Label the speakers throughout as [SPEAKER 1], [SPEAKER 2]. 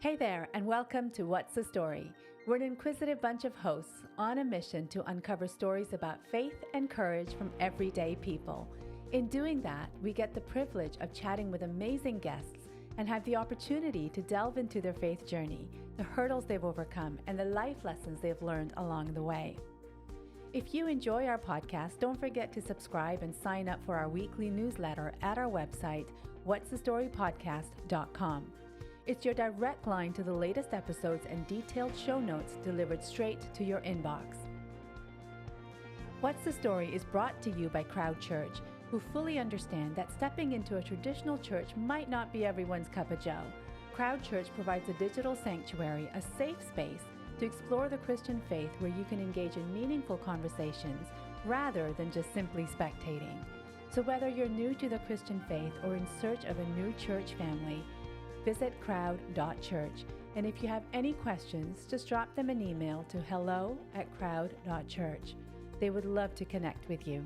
[SPEAKER 1] Hey there, and welcome to What's the Story? We're an inquisitive bunch of hosts on a mission to uncover stories about faith and courage from everyday people. In doing that, we get the privilege of chatting with amazing guests and have the opportunity to delve into their faith journey, the hurdles they've overcome, and the life lessons they've learned along the way. If you enjoy our podcast, don't forget to subscribe and sign up for our weekly newsletter at our website, whatsthestorypodcast.com. It's your direct line to the latest episodes and detailed show notes delivered straight to your inbox. What's the Story is brought to you by Crowd Church, who fully understand that stepping into a traditional church might not be everyone's cup of joe. Crowd Church provides a digital sanctuary, a safe space to explore the Christian faith where you can engage in meaningful conversations rather than just simply spectating. So whether you're new to the Christian faith or in search of a new church family, visit crowd.church. And if you have any questions, just drop them an email to hello@crowd.church. They would love to connect with you.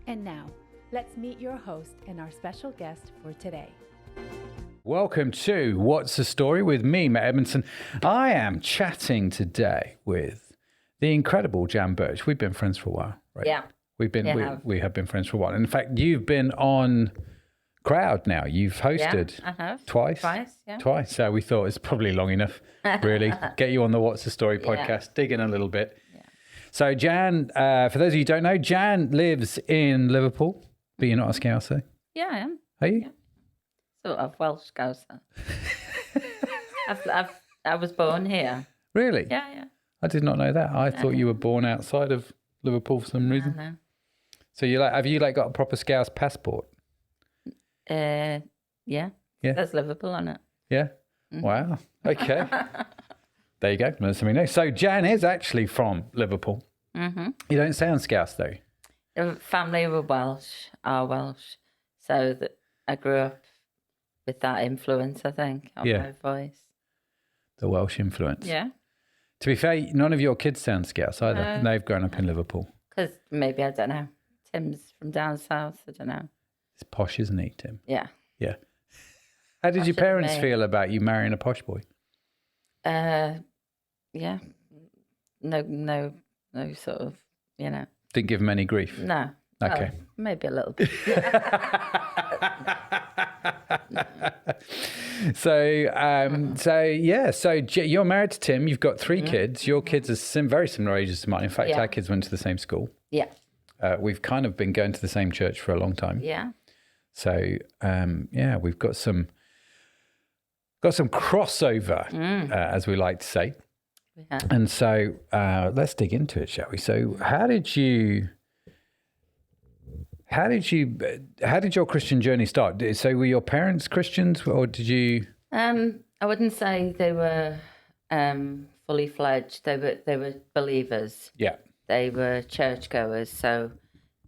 [SPEAKER 1] And now, let's meet your host and our special guest for today.
[SPEAKER 2] Welcome to What's the Story with me, Matt Edmondson. I am chatting today with the incredible Jan Burch. We've been friends for a while, right?
[SPEAKER 3] Yeah.
[SPEAKER 2] We have been friends for a while. In fact, you've been on Crowd now. You've hosted
[SPEAKER 3] I have.
[SPEAKER 2] twice. So we thought it's probably long enough, really. Get you on the What's the Story podcast, dig in a little bit. Yeah. So Jan, for those of you who don't know, Jan lives in Liverpool, but you're not a Scouser.
[SPEAKER 3] Yeah, I am.
[SPEAKER 2] Are you?
[SPEAKER 3] Yeah. Sort of Welsh Scouser. I was born here.
[SPEAKER 2] Really?
[SPEAKER 3] Yeah.
[SPEAKER 2] I did not know that. I thought you were born outside of Liverpool for some reason.
[SPEAKER 3] No.
[SPEAKER 2] So have you got a proper Scouse passport?
[SPEAKER 3] Yeah. There's Liverpool on it.
[SPEAKER 2] Yeah. Mm-hmm. Wow. Okay. There you go. Let somebody know. So Jan is actually from Liverpool. Mm-hmm. You don't sound Scouse though.
[SPEAKER 3] The family were are Welsh. So I grew up with that influence, I think, on my voice.
[SPEAKER 2] The Welsh influence.
[SPEAKER 3] Yeah.
[SPEAKER 2] To be fair, none of your kids sound Scouse either. They've grown up in Liverpool.
[SPEAKER 3] Because maybe, I don't know, Tim's from down south, I don't know.
[SPEAKER 2] It's posh, isn't he, Tim?
[SPEAKER 3] Yeah.
[SPEAKER 2] Yeah. How did your parents feel about you marrying a posh boy?
[SPEAKER 3] Yeah. No sort of,
[SPEAKER 2] Didn't give them any grief?
[SPEAKER 3] No.
[SPEAKER 2] Okay.
[SPEAKER 3] Well, maybe a little bit.
[SPEAKER 2] So you're married to Tim. You've got three kids. Your kids are very similar ages to mine. In fact, our kids went to the same school.
[SPEAKER 3] Yeah.
[SPEAKER 2] We've kind of been going to the same church for a long time.
[SPEAKER 3] Yeah.
[SPEAKER 2] So, we've got some crossover, as we like to say.
[SPEAKER 3] Yeah.
[SPEAKER 2] And so let's dig into it, shall we? So how did your Christian journey start? So were your parents Christians, or did you?
[SPEAKER 3] I wouldn't say they were fully fledged. They were believers.
[SPEAKER 2] Yeah.
[SPEAKER 3] They were churchgoers. So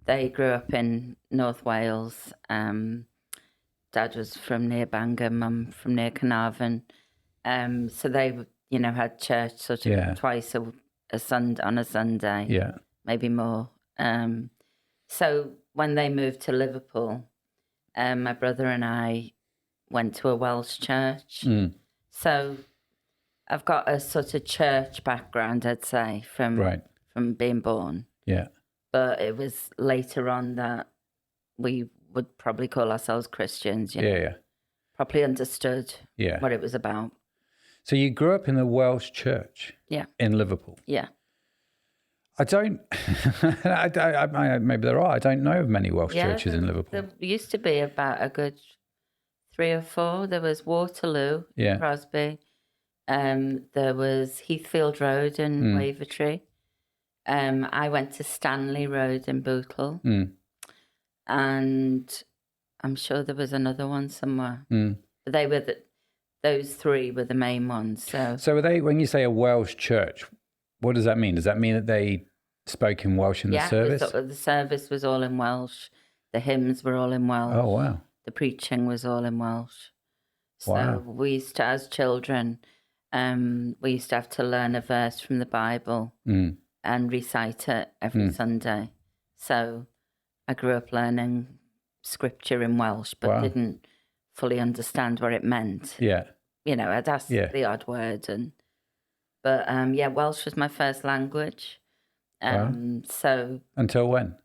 [SPEAKER 3] they grew up in North Wales. Dad was from near Bangor, Mum from near Carnarvon. So they, had church sort of twice on a Sunday.
[SPEAKER 2] Yeah.
[SPEAKER 3] Maybe more. So when they moved to Liverpool, my brother and I went to a Welsh church. So I've got a sort of church background, I'd say, from being born.
[SPEAKER 2] Yeah.
[SPEAKER 3] But it was later on that we would probably call ourselves Christians. Properly understood what it was about.
[SPEAKER 2] So you grew up in the Welsh church in Liverpool?
[SPEAKER 3] Yeah.
[SPEAKER 2] I don't, maybe there are. I don't know of many Welsh churches in Liverpool.
[SPEAKER 3] There used to be about a good 3 or 4. There was Waterloo, Crosby. There was Heathfield Road in Wavertree. I went to Stanley Road in Bootle. And I'm sure there was another one somewhere. But they were those 3 were the main ones. So
[SPEAKER 2] were they, when you say a Welsh church, what does that mean? Does that mean that they spoke in Welsh in the service?
[SPEAKER 3] Yeah, the service was all in Welsh. The hymns were all in Welsh.
[SPEAKER 2] Oh, wow.
[SPEAKER 3] The preaching was all in Welsh. So we used to, as children, we used to have to learn a verse from the Bible and recite it every Sunday. So I grew up learning scripture in Welsh, but didn't fully understand what it meant.
[SPEAKER 2] Yeah.
[SPEAKER 3] I'd ask the odd word, but Welsh was my first language. So
[SPEAKER 2] until when?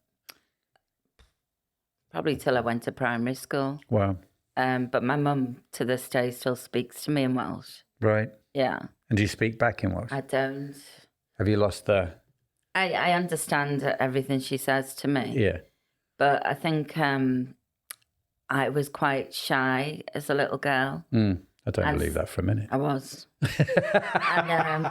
[SPEAKER 3] Probably till I went to primary school.
[SPEAKER 2] Wow.
[SPEAKER 3] But my mum to this day still speaks to me in Welsh.
[SPEAKER 2] Right.
[SPEAKER 3] Yeah.
[SPEAKER 2] And do you speak back in Welsh?
[SPEAKER 3] I don't.
[SPEAKER 2] Have you lost the...
[SPEAKER 3] I understand everything she says to me.
[SPEAKER 2] Yeah.
[SPEAKER 3] But I think I was quite shy as a little girl.
[SPEAKER 2] I don't believe that for a minute.
[SPEAKER 3] I was. And,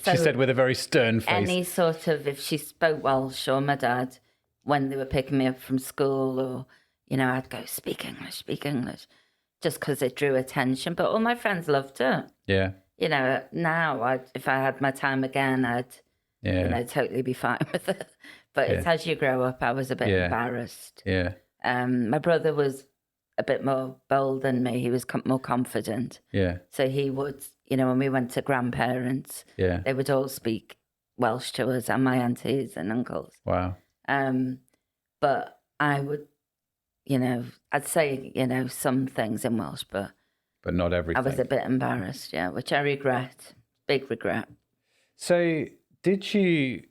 [SPEAKER 2] she said with a very stern face.
[SPEAKER 3] Any sort of, if she spoke Welsh or my dad, when they were picking me up from school, or, I'd go, speak English, just because it drew attention. But all my friends loved her.
[SPEAKER 2] Yeah.
[SPEAKER 3] Now, if I had my time again, I'd totally be fine with it. But it's as you grow up, I was a bit embarrassed.
[SPEAKER 2] Yeah.
[SPEAKER 3] My brother was a bit more bold than me. He was more confident.
[SPEAKER 2] Yeah.
[SPEAKER 3] So he would, when we went to grandparents, they would all speak Welsh to us, and my aunties and uncles.
[SPEAKER 2] Wow.
[SPEAKER 3] But I would, I'd say, some things in Welsh, but
[SPEAKER 2] not everything.
[SPEAKER 3] I was a bit embarrassed, which I regret. Big regret.
[SPEAKER 2] So did you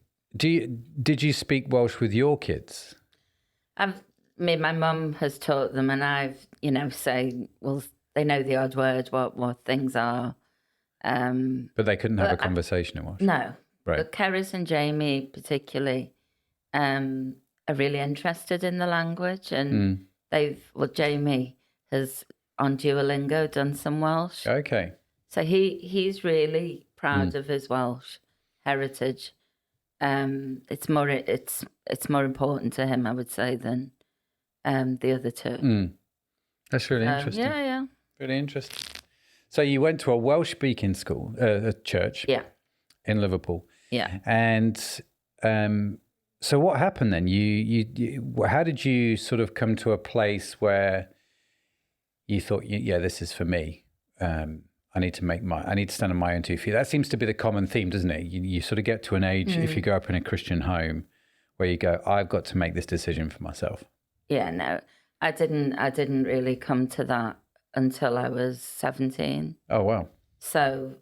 [SPEAKER 2] speak Welsh with your kids?
[SPEAKER 3] My mum has taught them, and I've, say, well, they know the odd word, what things are.
[SPEAKER 2] But they couldn't have a conversation in Welsh?
[SPEAKER 3] No.
[SPEAKER 2] Right.
[SPEAKER 3] But Cerys and Jamie particularly are really interested in the language, and Jamie has on Duolingo done some Welsh.
[SPEAKER 2] Okay.
[SPEAKER 3] So he's really proud of his Welsh heritage. It's more important to him, I would say, than the other two.
[SPEAKER 2] That's really interesting.
[SPEAKER 3] Yeah.
[SPEAKER 2] Really interesting. So you went to a Welsh-speaking school, a church, in Liverpool.
[SPEAKER 3] Yeah.
[SPEAKER 2] And so what happened then? How did you sort of come to a place where you thought, this is for me. I need to stand on my own 2 feet. That seems to be the common theme, doesn't it? You sort of get to an age, if you grow up in a Christian home, where you go, I've got to make this decision for myself.
[SPEAKER 3] Yeah, no, I didn't really come to that until I was 17.
[SPEAKER 2] Oh, wow.
[SPEAKER 3] So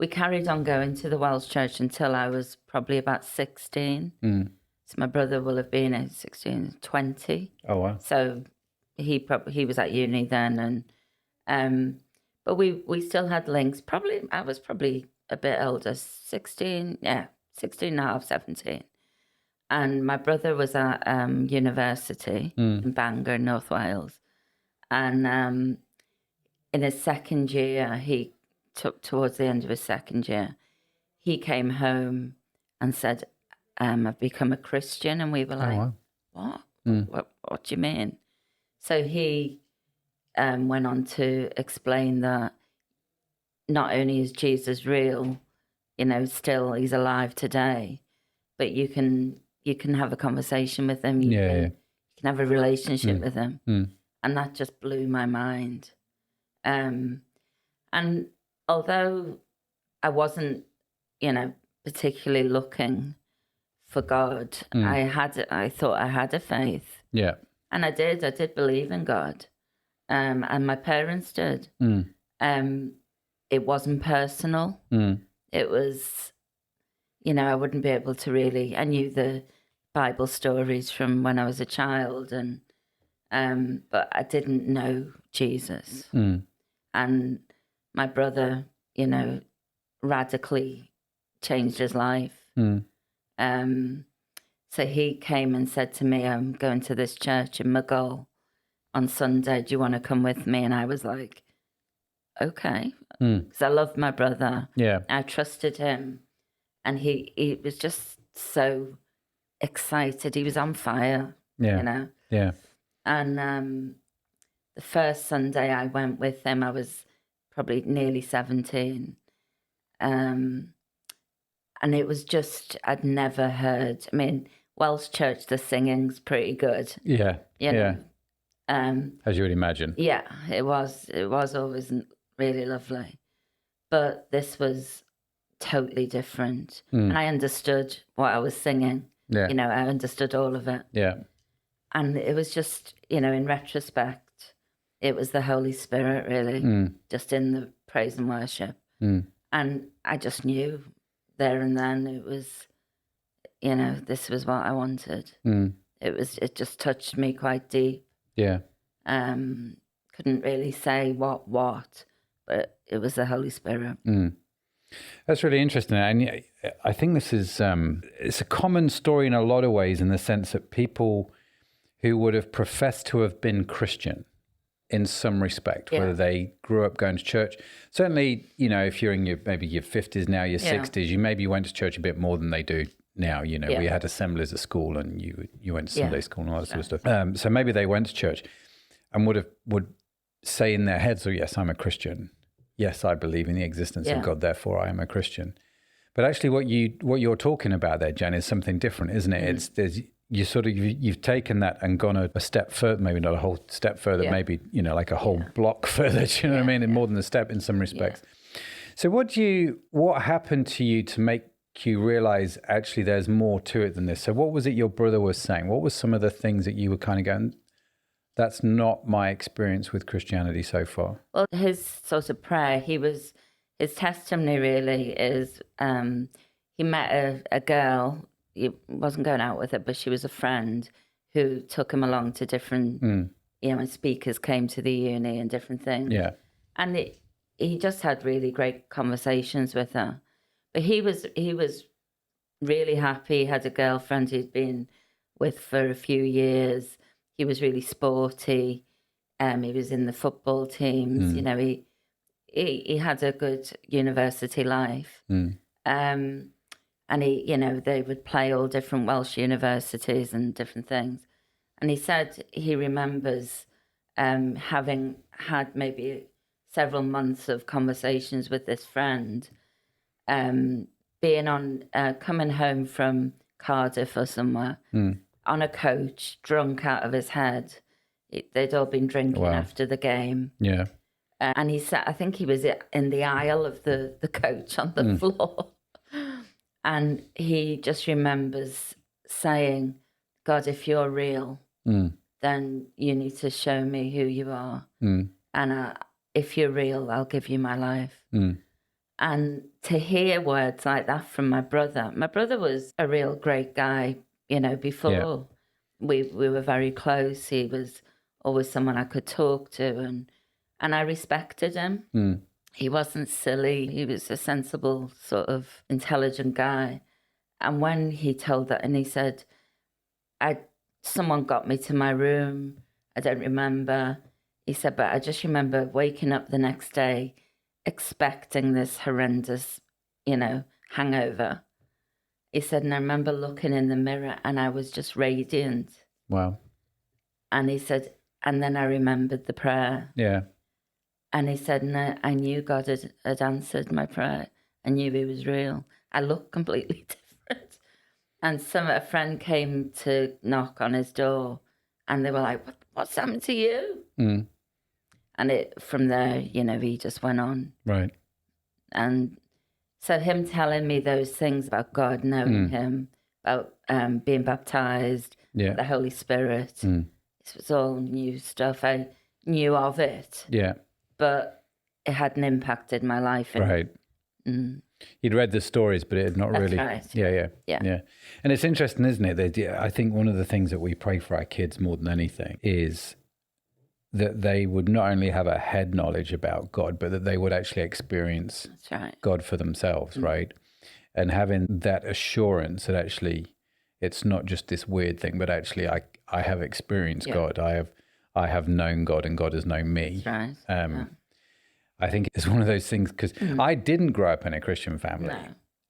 [SPEAKER 3] we carried on going to the Welsh church until I was probably about 16. So my brother will have been at 16, 20.
[SPEAKER 2] Oh, wow.
[SPEAKER 3] So he was at uni then, and but we still had links. Probably I was probably a bit older, 16 and a half, 17. And my brother was at university in Bangor, North Wales. And in his second year, towards the end of his second year, he came home and said, I've become a Christian. And we were like, what? What do you mean? So he went on to explain that not only is Jesus real, still he's alive today, but you can have a conversation with him. You can have a relationship with him. And that just blew my mind. And although I wasn't, particularly looking for God, I thought I had a faith. Yeah. And I did believe in God. And my parents did. It wasn't personal. It was, I wouldn't be able to really, I knew the Bible stories from when I was a child, but I didn't know Jesus. And my brother, radically changed his life. So he came and said to me, I'm going to this church in Maghull on Sunday. Do you want to come with me? And I was like, okay. Because I loved my brother. Yeah. I trusted him. And he was just so excited. He was on fire, Yeah. And the first Sunday I went with him, I was probably nearly 17. And it was just, I'd never heard, Welsh church, the singing's pretty good. Yeah. As
[SPEAKER 2] you would imagine.
[SPEAKER 3] Yeah, it was always really lovely. But this was totally different. And I understood what I was singing. Yeah. I understood all of it. Yeah. And it was just, in retrospect, it was the Holy Spirit, really, just in the praise and worship. And I just knew there and then it was, you know, this was what I wanted. It just touched me quite deep.
[SPEAKER 2] Yeah.
[SPEAKER 3] Couldn't really say what, but it was the Holy Spirit.
[SPEAKER 2] That's really interesting. And I think this is, it's a common story in a lot of ways, in the sense that people who would have professed to have been Christian in some respect, whether they grew up going to church. Certainly, you know, if you're in maybe your 50s now, your 60s, you maybe went to church a bit more than they do now. You know, we had assemblies at school, and you went to Sunday school and all that sort of stuff. So maybe they went to church and would say in their heads, oh, yes, I'm a Christian. Yes, I believe in the existence of God, therefore I am a Christian. But actually what you're talking about there, Jan, is something different, isn't it? You've taken that and gone a step further, maybe not a whole step further, maybe, you know, like a whole block further, do you know what I mean? And more than a step in some respects. So what happened to you to make you realize actually there's more to it than this? So what was it your brother was saying? What was some of the things that you were kind of going, that's not my experience with Christianity so far?
[SPEAKER 3] Well, his sort of prayer, his testimony really is, he met a girl. He wasn't going out with her, but she was a friend who took him along to different, you know, speakers came to the uni and different things. Yeah. And he just had really great conversations with her. But he was really happy. He had a girlfriend he'd been with for a few years. He was really sporty. He was in the football teams. You know, he had a good university life. And he, you know, they would play all different Welsh universities and different things. And he said he remembers having had maybe several months of conversations with this friend, being on, coming home from Cardiff or somewhere, on a coach, drunk out of his head. They'd all been drinking after the game. Yeah. And he said, I think he was in the aisle of the coach on the floor. And he just remembers saying, God, if you're real, then you need to show me who you are. And if you're real, I'll give you my life. And to hear words like that from my brother was a real great guy, you know, before we were very close. He was always someone I could talk to, and I respected him. He wasn't silly. He was a sensible, sort of intelligent guy. And when he told that, and he said, someone got me to my room. I don't remember. He said, but I just remember waking up the next day expecting this horrendous, you know, hangover. He said, and I remember looking in the mirror and I was just radiant. Wow. And he said, and then I remembered the prayer. Yeah. And he said, and I knew God had answered my prayer. I knew he was real. I looked completely different. And a friend came to knock on his door and they were like, what's happened to you? And from there, you know, he just went on. Right. And so him telling me those things about God, knowing him, about being baptized, the Holy Spirit, this was all new stuff. I knew of it. Yeah. But it hadn't impacted my life. Right. You'd read the stories, but it had not really. Right. Yeah. And it's interesting, isn't it? I think one of the things that we pray for our kids more than anything is that they would not only have a head knowledge about God, but that they would actually experience God for themselves, right? And having that assurance that actually it's not just this weird thing, but actually I have experienced God. I have known God and God has known me. Right. I think it's one of those things because I didn't grow up in a Christian family. No.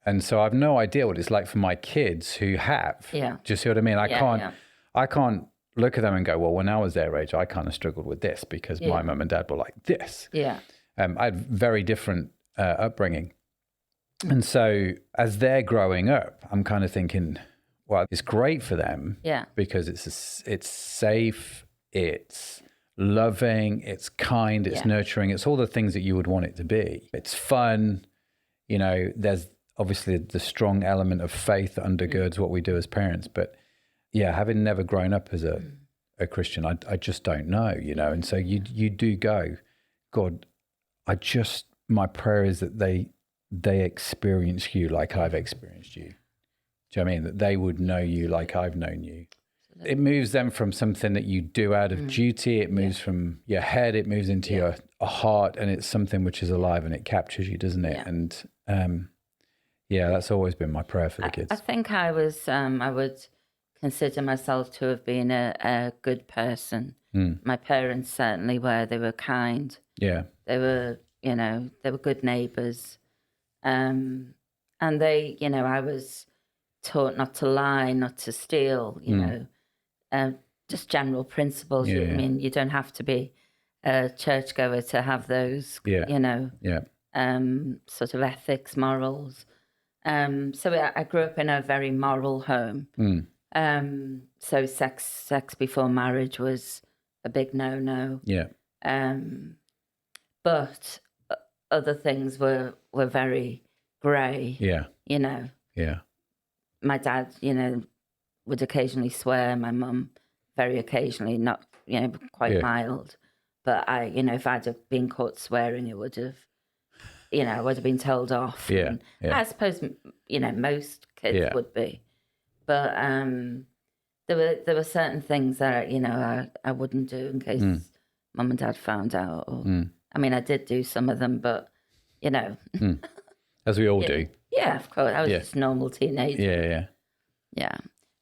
[SPEAKER 3] And so I've no idea what it's like for my kids who have. Yeah. Do you see what I mean? I can't look at them and go, well, when I was their age, I kind of struggled with this because my mum and dad were like this. Yeah. I had very different upbringing. And so as they're growing up, I'm kind of thinking, well, it's great for them because it's safe, it's loving, it's kind, it's nurturing, it's all the things that you would want it to be. It's fun, you know, there's obviously the strong element of faith that undergirds what we do as parents. But yeah, having never grown up as a
[SPEAKER 2] a Christian. I just don't know, you know. And so you do go, God, my prayer is that they experience you like I've experienced you. Do you know what I mean? That they would know you like I've known you. It moves them from something that you do out of duty. It moves from your head. It moves into your heart, and it's something which is alive and it captures you, doesn't it? Yeah. And that's always been my prayer for the kids.
[SPEAKER 3] I think I would consider myself to have been a good person. My parents certainly were. They were kind. Yeah. They were, they were good neighbours. And they, I was taught not to lie, not to steal, just general principles. I mean, you don't have to be a churchgoer to have those, sort of ethics, morals. So I grew up in a very moral home. So sex before marriage was a big no-no. Yeah. But other things were very grey. Yeah. Yeah. My dad, would occasionally swear. My mum, very occasionally, not, quite mild. But if I'd have been caught swearing, it would have, I would have been told off. Yeah. I suppose, most kids would be. But there were certain things that, I wouldn't do in case mum and dad found out. Or, I mean, I did do some of them, but,
[SPEAKER 2] As we all do.
[SPEAKER 3] Yeah, of course. I was just a normal teenager. Yeah.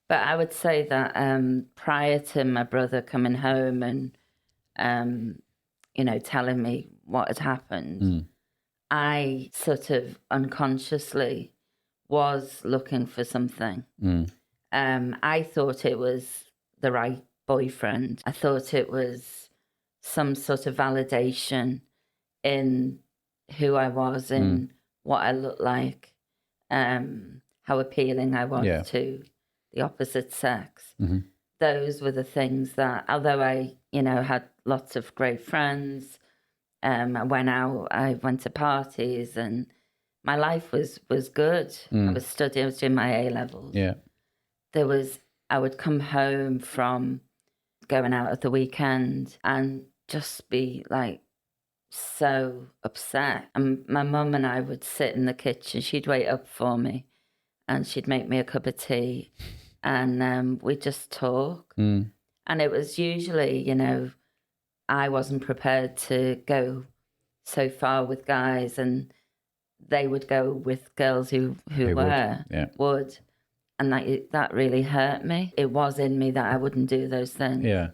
[SPEAKER 3] But I would say that prior to my brother coming home and, telling me what had happened, I sort of unconsciously was looking for something. I thought it was the right boyfriend. I thought it was some sort of validation in who I was, in what I looked like, how appealing I was to the opposite sex. Those were the things that, although I, had lots of great friends, I went out, I went to parties, and my life was good. I was studying, I was doing my A-levels. Yeah. I would come home from going out at the weekend and just be like so upset. And my mum and I would sit in the kitchen. She'd wait up for me and she'd make me a cup of tea and we'd just talk. And it was usually, I wasn't prepared to go so far with guys and they would go with girls who would. And that really hurt me. It was in me that I wouldn't do those things. Yeah.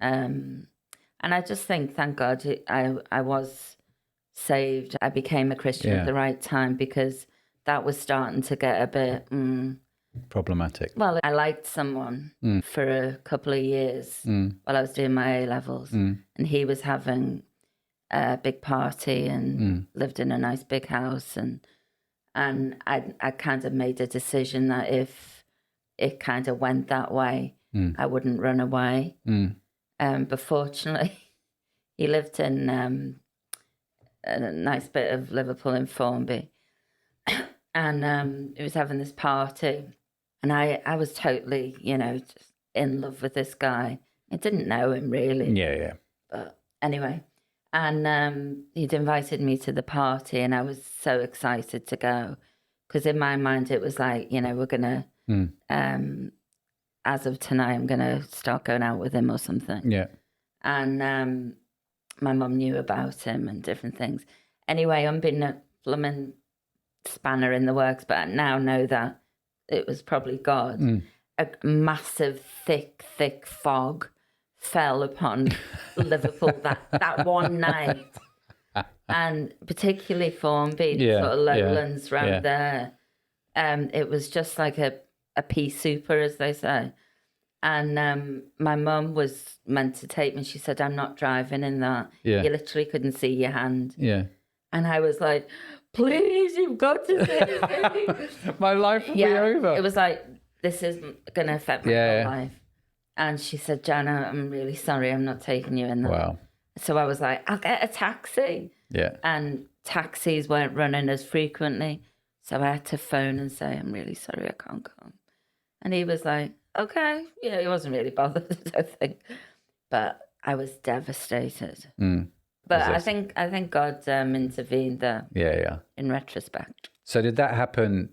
[SPEAKER 3] And I just think, thank God, I was saved. I became a Christian at the right time because that was starting to get a bit
[SPEAKER 2] problematic.
[SPEAKER 3] Well, I liked someone for a couple of years while I was doing my A-levels, and he was having a big party and lived in a nice big house, and I kind of made a decision that if it kind of went that way, I wouldn't run away. But fortunately, he lived in a nice bit of Liverpool in Formby, and he was having this party, and I was totally, just in love with this guy. I didn't know him really. Yeah. But anyway. And he'd invited me to the party and I was so excited to go because in my mind it was like, we're going to, as of tonight, I'm going to start going out with him or something. Yeah. And my mum knew about him and different things. Anyway, I'm being a blooming spanner in the works, but I now know that it was probably God. A massive, thick fog fell upon Liverpool that one night, and particularly Formby, sort of lowlands around there. It was just like a pea super, as they say. And my mum was meant to take me. She said, "I'm not driving in that. You literally couldn't see your hand." Yeah. And I was like, "Please, you've got to take me."
[SPEAKER 2] My life will be over.
[SPEAKER 3] It was like, this isn't going to affect my whole life. And she said, "Jana, I'm really sorry, I'm not taking you in that." Wow. So I was like, "I'll get a taxi." Yeah. And taxis weren't running as frequently. So I had to phone and say, "I'm really sorry, I can't come." And he was like, okay. Yeah, he wasn't really bothered, I don't think. But I was devastated. But I think God intervened there.
[SPEAKER 2] Yeah.
[SPEAKER 3] In retrospect.
[SPEAKER 2] So did that happen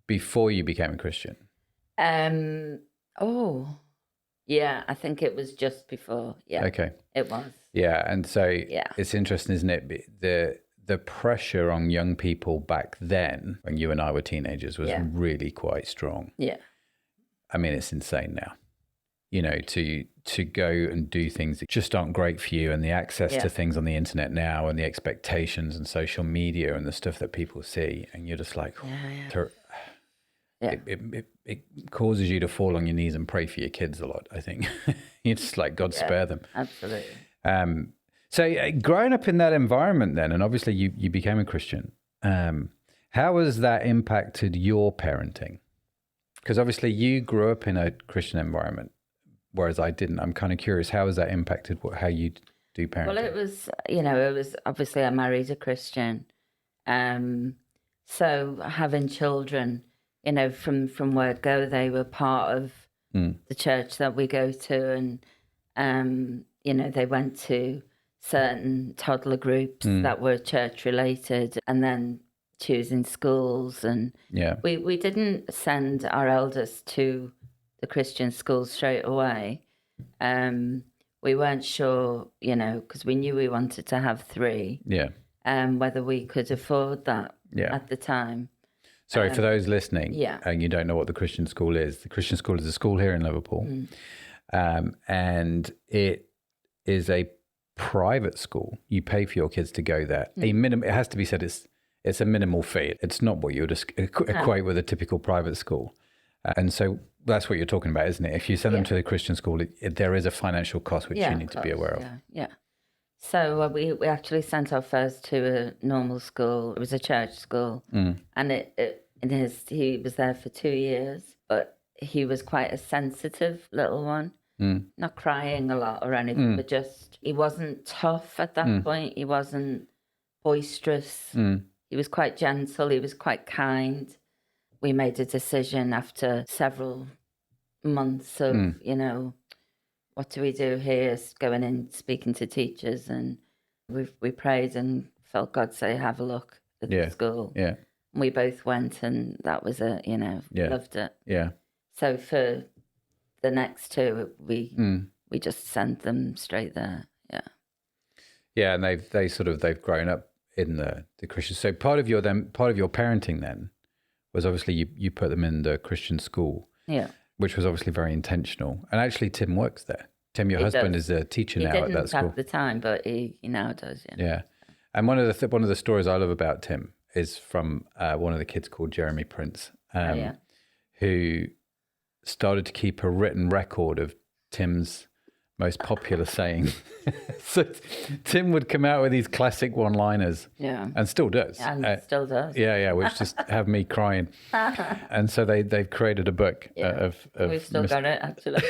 [SPEAKER 2] before you became a Christian?
[SPEAKER 3] Oh, yeah. I think it was just before. Yeah.
[SPEAKER 2] Okay.
[SPEAKER 3] It was.
[SPEAKER 2] Yeah, and so it's interesting, isn't it? The pressure on young people back then, when you and I were teenagers, was really quite strong.
[SPEAKER 3] Yeah.
[SPEAKER 2] I mean, it's insane now. You know, to go and do things that just aren't great for you, and the access to things on the internet now, and the expectations and social media and the stuff that people see, and you're just like, it causes you to fall on your knees and pray for your kids a lot. I think it's just like, God spare them.
[SPEAKER 3] Absolutely.
[SPEAKER 2] So growing up in that environment then, and obviously you became a Christian, how has that impacted your parenting? Because obviously you grew up in a Christian environment, whereas I didn't. I'm kind of curious, how has that impacted how you do parenting?
[SPEAKER 3] Well, it was obviously I married a Christian. So having children, from word go, they were part of the church that we go to. And, they went to certain toddler groups that were church related, and then choosing schools. And we didn't send our eldest to the Christian school straight away. We weren't sure, because we knew we wanted to have 3.
[SPEAKER 2] Yeah.
[SPEAKER 3] Whether we could afford that at the time.
[SPEAKER 2] Sorry, for those listening, and you don't know what the Christian school is. The Christian school is a school here in Liverpool, and it is a private school. You pay for your kids to go there. It has to be said, it's a minimal fee. It's not what you would equate with a typical private school. And so that's what you're talking about, isn't it? If you send them to the Christian school, there is a financial cost which you need to be aware of.
[SPEAKER 3] Yeah. So we actually sent our first to a normal school. It was a church school. And he was there for 2 years, but he was quite a sensitive little one. Not crying a lot or anything, but just, he wasn't tough at that point. He wasn't boisterous. He was quite gentle. He was quite kind. We made a decision after several months of, what do we do here? Going in, speaking to teachers, and we prayed and felt God say, have a look at the school. Yeah. And we both went, and that was loved it. Yeah. So for the next 2, we just sent them straight there. Yeah. Yeah,
[SPEAKER 2] and they've grown up in the Christian. So part of your parenting then was obviously you put them in the Christian school. Yeah. Which was obviously very intentional. And actually Tim works there. Tim, your husband, is a teacher now at that school.
[SPEAKER 3] He didn't at the time, but he now does, yeah.
[SPEAKER 2] Yeah. And one of the stories I love about Tim is from one of the kids called Jeremy Prince, who started to keep a written record of Tim's most popular saying. So Tim would come out with these classic one-liners, and still does.
[SPEAKER 3] And still does.
[SPEAKER 2] Yeah, which just have me crying. And so they've created a book of
[SPEAKER 3] we've still got it, actually.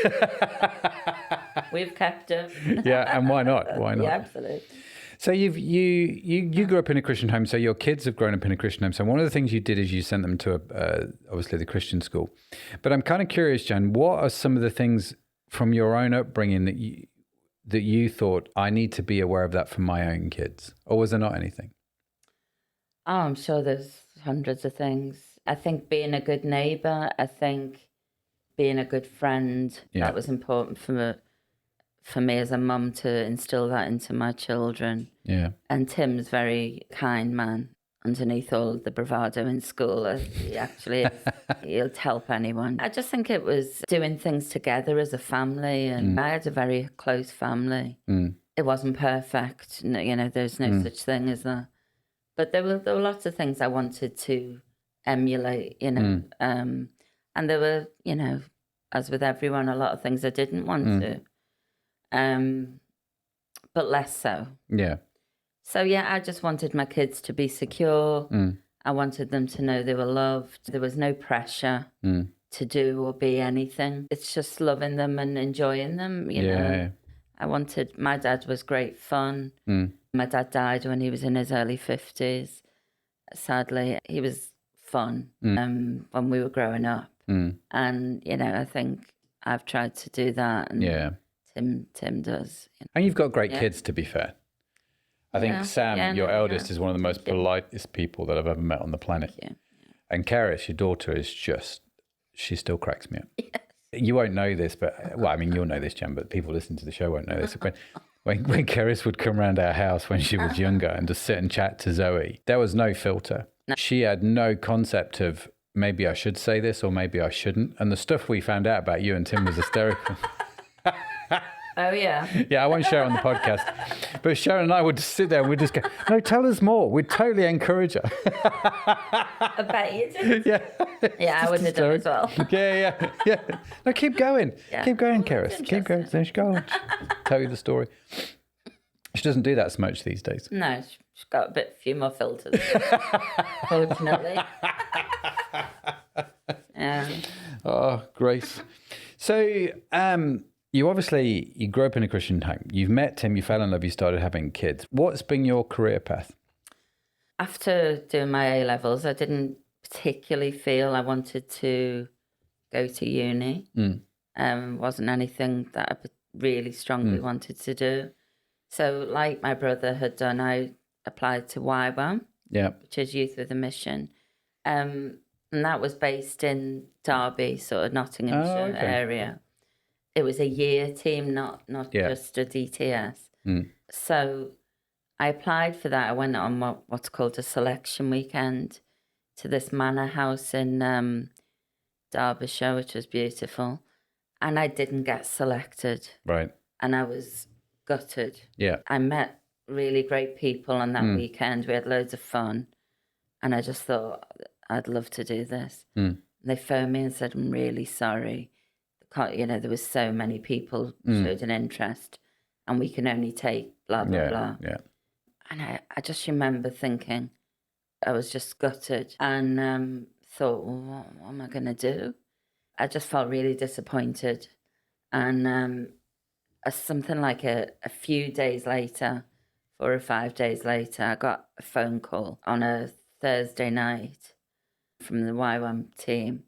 [SPEAKER 3] We've kept it.
[SPEAKER 2] Yeah, and why not? Why not?
[SPEAKER 3] Yeah, absolutely.
[SPEAKER 2] So you grew up in a Christian home, so your kids have grown up in a Christian home. So one of the things you did is you sent them to obviously the Christian school. But I'm kind of curious, Jan, what are some of the things from your own upbringing that you thought, I need to be aware of that for my own kids? Or was there not anything?
[SPEAKER 3] Oh, I'm sure there's hundreds of things. I think being a good neighbour, I think being a good friend, that was important for me as a mum to instill that into my children. Yeah. And Tim's very kind man. Underneath all of the bravado in school, he actually is. He'll help anyone. I just think it was doing things together as a family, and I had a very close family. It wasn't perfect, there's no such thing as that. But there were lots of things I wanted to emulate, and there were, as with everyone, a lot of things I didn't want to, but less so. Yeah. So, I just wanted my kids to be secure. I wanted them to know they were loved. There was no pressure to do or be anything. It's just loving them and enjoying them, you know. My dad was great fun. My dad died when he was in his early 50s. Sadly, he was fun when we were growing up. And, you know, I think I've tried to do that. And Tim does. You know.
[SPEAKER 2] And you've got great kids, to be fair. I think Sam, your eldest, is one of the most politest people that I've ever met on the planet.
[SPEAKER 3] Yeah.
[SPEAKER 2] And Karis, your daughter, is just, she still cracks me up. Yes. You won't know this, but, well, I mean, you'll know this, Jan, but people listening to the show won't know this. When Karis would come around our house when she was younger and just sit and chat to Zoe, there was no filter. No. She had no concept of, maybe I should say this or maybe I shouldn't. And the stuff we found out about you and Tim was hysterical.
[SPEAKER 3] Oh, yeah.
[SPEAKER 2] Yeah, I won't share it on the podcast. But Sharon and I would just sit there and we'd just go, no, tell us more. We'd totally encourage her.
[SPEAKER 3] I bet you did.
[SPEAKER 2] Yeah.
[SPEAKER 3] Yeah, I would have done as well.
[SPEAKER 2] Yeah. No, keep going. Yeah. Keep going, Karis. Keep going. Finish going. Tell you the story. She doesn't do that so much these days.
[SPEAKER 3] No, she's got a few more filters, fortunately.
[SPEAKER 2] Oh, Grace. So, you grew up in a Christian home. You've met Tim, you fell in love, you started having kids. What's been your career path?
[SPEAKER 3] After doing my A-levels, I didn't particularly feel I wanted to go to uni. Wasn't anything that I really strongly wanted to do. So like my brother had done, I applied to YWAM, which is Youth with a Mission. And that was based in Derby, sort of Nottinghamshire area. It was a year team, not just a DTS. So I applied for that. I went on what's called a selection weekend to this manor house in Derbyshire, which was beautiful. And I didn't get selected.
[SPEAKER 2] Right.
[SPEAKER 3] And I was gutted.
[SPEAKER 2] Yeah.
[SPEAKER 3] I met really great people on that weekend. We had loads of fun. And I just thought, I'd love to do this. They phoned me and said, I'm really sorry. You know, there was so many people showed an interest and we can only take blah, blah, blah.
[SPEAKER 2] Yeah.
[SPEAKER 3] And I just remember thinking, I was just gutted and thought, well, what am I going to do? I just felt really disappointed. And something like a few days later, 4 or 5 days later, I got a phone call on a Thursday night from the YWAM team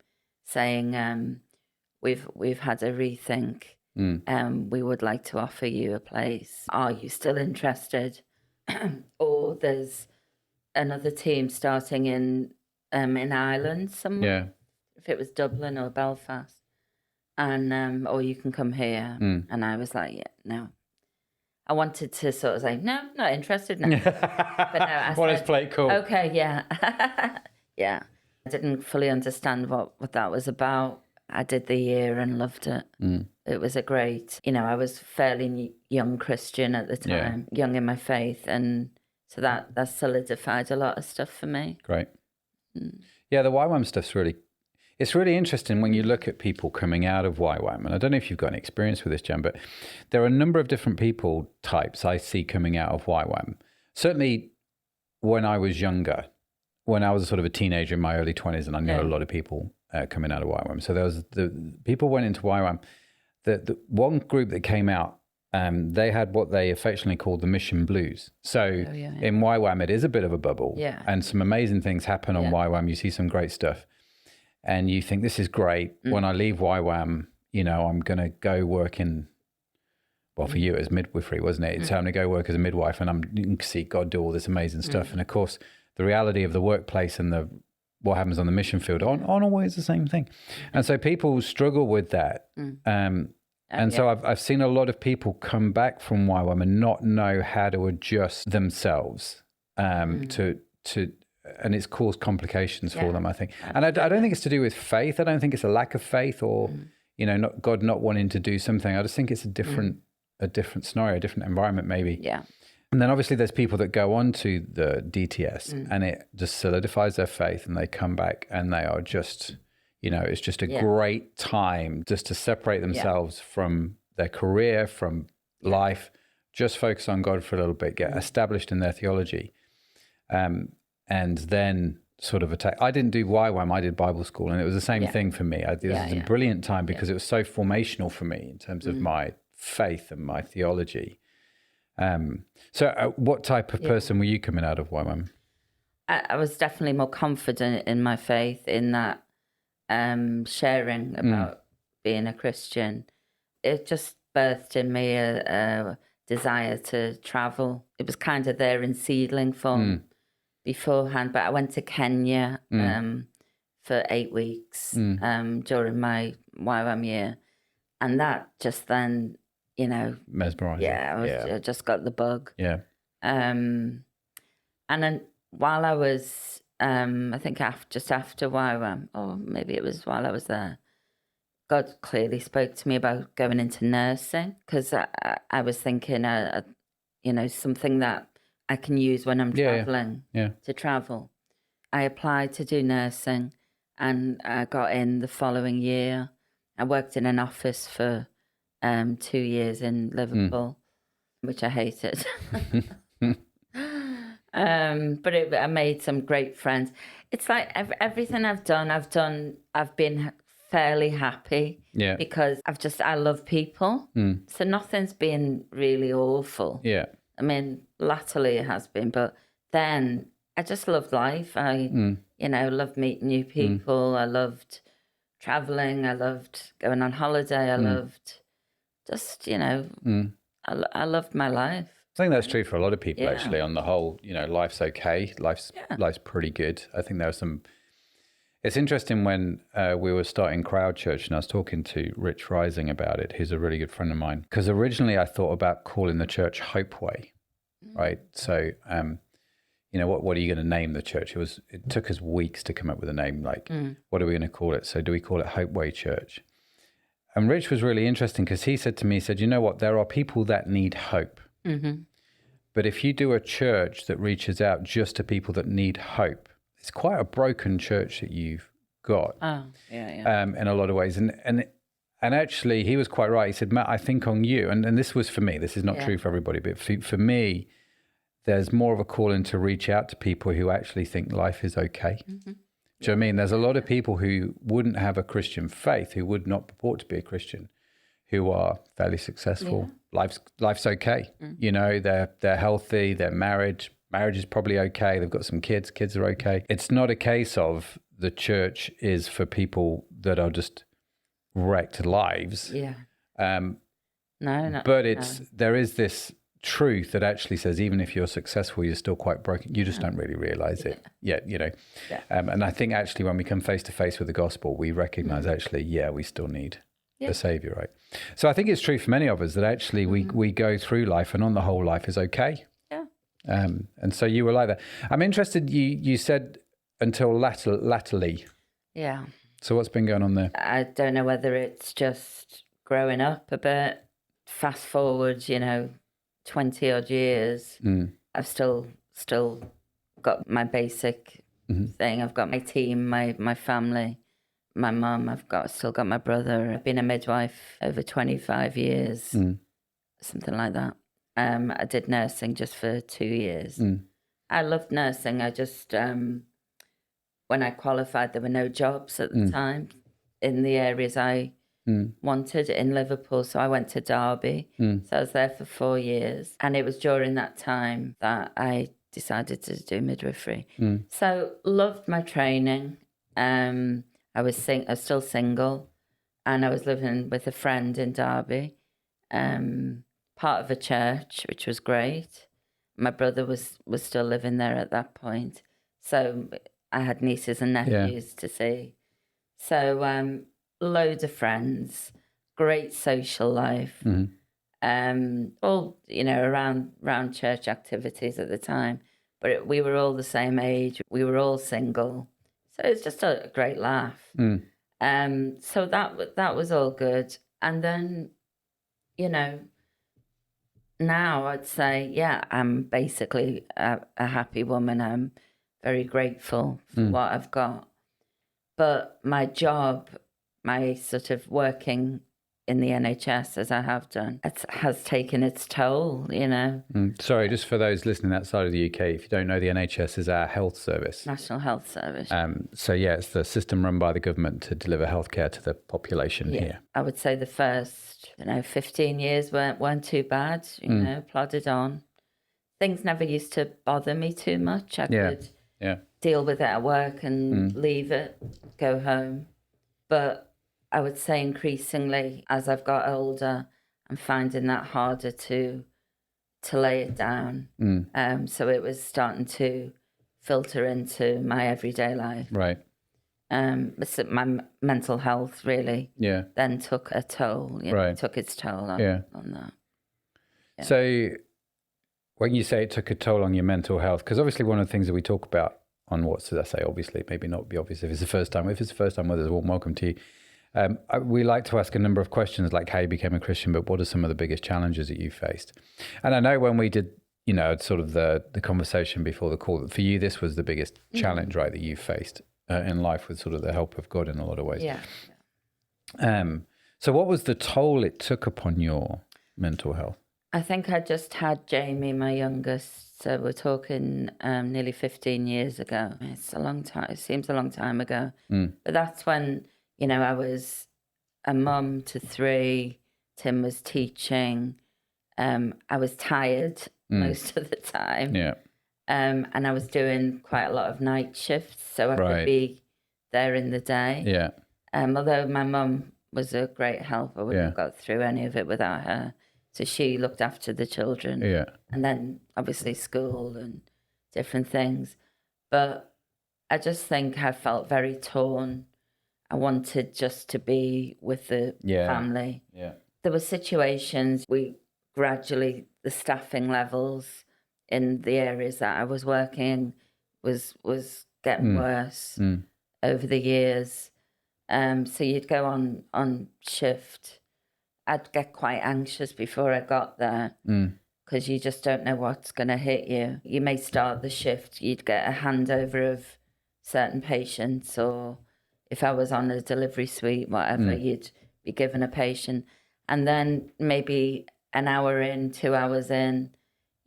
[SPEAKER 3] saying, we've had a rethink. We would like to offer you a place. Are you still interested? Or there's another team starting in Ireland somewhere. Yeah. If it was Dublin or Belfast. And or you can come here. And I was like, yeah, no. I wanted to sort of say, no, not interested now. But no, I
[SPEAKER 2] want his plate cool.
[SPEAKER 3] Okay, yeah. Yeah. I didn't fully understand what that was about. I did the year and loved it. It was a great, you know, I was fairly young Christian at the time, young in my faith. And so that solidified a lot of stuff for me.
[SPEAKER 2] Great. Yeah, the YWAM stuff's it's really interesting when you look at people coming out of YWAM. And I don't know if you've got any experience with this, Jan, but there are a number of different people types I see coming out of YWAM. Certainly when I was younger, when I was sort of a teenager in my early 20s, and I knew a lot of people coming out of YWAM. So there was the people went into YWAM. The one group that came out, they had what they affectionately called the mission blues. So in YWAM, it is a bit of a bubble. Yeah. And some amazing things happen on YWAM. You see some great stuff. And you think, this is great. When I leave YWAM, you know, I'm going to go work in, well, for you it was midwifery, wasn't it? So I'm going to go work as a midwife and you can see God do all this amazing stuff. And of course, the reality of the workplace and what happens on the mission field aren't always the same thing. And so people struggle with that. So I've seen a lot of people come back from YWAM and not know how to adjust themselves and it's caused complications for them, I think. And I don't think it's to do with faith. I don't think it's a lack of faith or, you know, God not wanting to do something. I just think it's a different scenario, a different environment maybe. Yeah. And then obviously there's people that go on to the DTS and it just solidifies their faith and they come back and they are just, you know, it's just a great time just to separate themselves from their career, from life, just focus on God for a little bit, get established in their theology. And then sort of attack. I didn't do YWAM, I did Bible school, and it was the same thing for me. This was a brilliant time because it was so formational for me in terms of my faith and my theology. So what type of person were you coming out of YWAM?
[SPEAKER 3] I was definitely more confident in my faith in that sharing about being a Christian, it just birthed in me a desire to travel. It was kind of there in seedling form beforehand, but I went to Kenya for 8 weeks during my YWAM year, and that just then,
[SPEAKER 2] mesmerizing.
[SPEAKER 3] Yeah, I just got the bug.
[SPEAKER 2] Yeah.
[SPEAKER 3] And then while I was, I think just after YWAM, or maybe it was while I was there, God clearly spoke to me about going into nursing, because I was thinking, something that I can use when I'm traveling to travel. I applied to do nursing, and I got in the following year. I worked in an office for 2 years in Liverpool, which I hated. But I made some great friends. It's like everything I've been fairly happy because I love people. So nothing's been really awful.
[SPEAKER 2] Yeah.
[SPEAKER 3] I mean, latterly it has been, but then I just loved life. I loved meeting new people. I loved traveling. I loved going on holiday. I loved just, I loved my life.
[SPEAKER 2] I think that's true for a lot of people, actually. On the whole, life's okay. Life's pretty good. I think there are some. It's interesting when we were starting Crowd Church, and I was talking to Rich Rising about it, who's a really good friend of mine. Because originally I thought about calling the church Hope Way, right? So, what are you going to name the church? It took us weeks to come up with a name. Like, what are we going to call it? So, do we call it Hope Way Church? And Rich was really interesting because he said to me, you know what? There are people that need hope. Mm-hmm. But if you do a church that reaches out just to people that need hope, it's quite a broken church that you've got.
[SPEAKER 3] Oh, yeah.
[SPEAKER 2] In a lot of ways. And actually, he was quite right. He said, Matt, I think on you, and this was for me, this is not true for everybody, but for me, there's more of a calling to reach out to people who actually think life is okay. Mm-hmm. Do you know what I mean? There's a lot of people who wouldn't have a Christian faith, who would not purport to be a Christian, who are fairly successful. Life's okay. They're healthy, they're married is probably okay. They've got some kids are okay. It's not a case of the church is for people that are just wrecked lives.
[SPEAKER 3] Yeah.
[SPEAKER 2] No. But there is this truth that actually says even if you're successful, you're still quite broken. You just don't really realize it yet, Yeah. And I think actually when we come face to face with the gospel, we recognize actually, we still need a savior, right? So I think it's true for many of us that actually we go through life and on the whole life is okay.
[SPEAKER 3] Yeah.
[SPEAKER 2] And so you were like that. I'm interested, you said until latterly.
[SPEAKER 3] Yeah.
[SPEAKER 2] So what's been going on there?
[SPEAKER 3] I don't know whether it's just growing up a bit. Fast forward, 20 odd years. I've still got my basic thing. I've got my team, my family, my mum. Still got my brother. I've been a midwife over 25 years, something like that. I did nursing just for 2 years. I loved nursing. I just, when I qualified, there were no jobs at the time in the areas I wanted in Liverpool. So I went to Derby. So I was there for 4 years. And it was during that time that I decided to do midwifery. So loved my training. I was still single, and I was living with a friend in Derby. Part of a church, which was great. My brother was still living there at that point. So I had nieces and nephews to see. So loads of friends, great social life. All, around church activities at the time. But we were all the same age. We were all single. So it was just a great laugh. So that was all good. And then, now I'd say, I'm basically a happy woman. I'm very grateful for what I've got. But my job, my sort of working in the NHS as I have done, has taken its toll,
[SPEAKER 2] Sorry, just for those listening outside of the UK, if you don't know, the NHS is our health service.
[SPEAKER 3] National Health Service.
[SPEAKER 2] So it's the system run by the government to deliver healthcare to the population here.
[SPEAKER 3] I would say the first, 15 years weren't too bad, plodded on. Things never used to bother me too much. I could deal with it at work and leave it, go home. But I would say increasingly, as I've got older, I'm finding that harder to lay it down. So it was starting to filter into my everyday life.
[SPEAKER 2] Right.
[SPEAKER 3] My mental health really then took a toll.
[SPEAKER 2] Right.
[SPEAKER 3] Took its toll on that. Yeah.
[SPEAKER 2] So when you say it took a toll on your mental health, because obviously one of the things that we talk about on What's I say, obviously, maybe not be obvious if it's the first time. If it's the first time, well, there's a warm welcome to you. We like to ask a number of questions like how you became a Christian, but what are some of the biggest challenges that you faced? And I know when we did, sort of the conversation before the call, for you, this was the biggest challenge, right, that you faced in life with sort of the help of God in a lot of ways.
[SPEAKER 3] Yeah.
[SPEAKER 2] So what was the toll it took upon your mental health?
[SPEAKER 3] I think I just had Jamie, my youngest. So we're talking nearly 15 years ago. It's a long time. It seems a long time ago. But that's when, I was a mum to 3. Tim was teaching. I was tired most of the time.
[SPEAKER 2] Yeah.
[SPEAKER 3] And I was doing quite a lot of night shifts, so I could be there in the day.
[SPEAKER 2] Yeah.
[SPEAKER 3] Although my mum was a great help, I wouldn't have got through any of it without her. So she looked after the children.
[SPEAKER 2] Yeah.
[SPEAKER 3] And then obviously school and different things. But I just think I felt very torn. I wanted just to be with the family.
[SPEAKER 2] Yeah.
[SPEAKER 3] There were situations the staffing levels in the areas that I was working was getting worse over the years. So you'd go on shift. I'd get quite anxious before I got there because you just don't know what's going to hit you. You may start the shift, you'd get a handover of certain patients, or if I was on a delivery suite, whatever, you'd be given a patient. And then maybe an hour in, 2 hours in,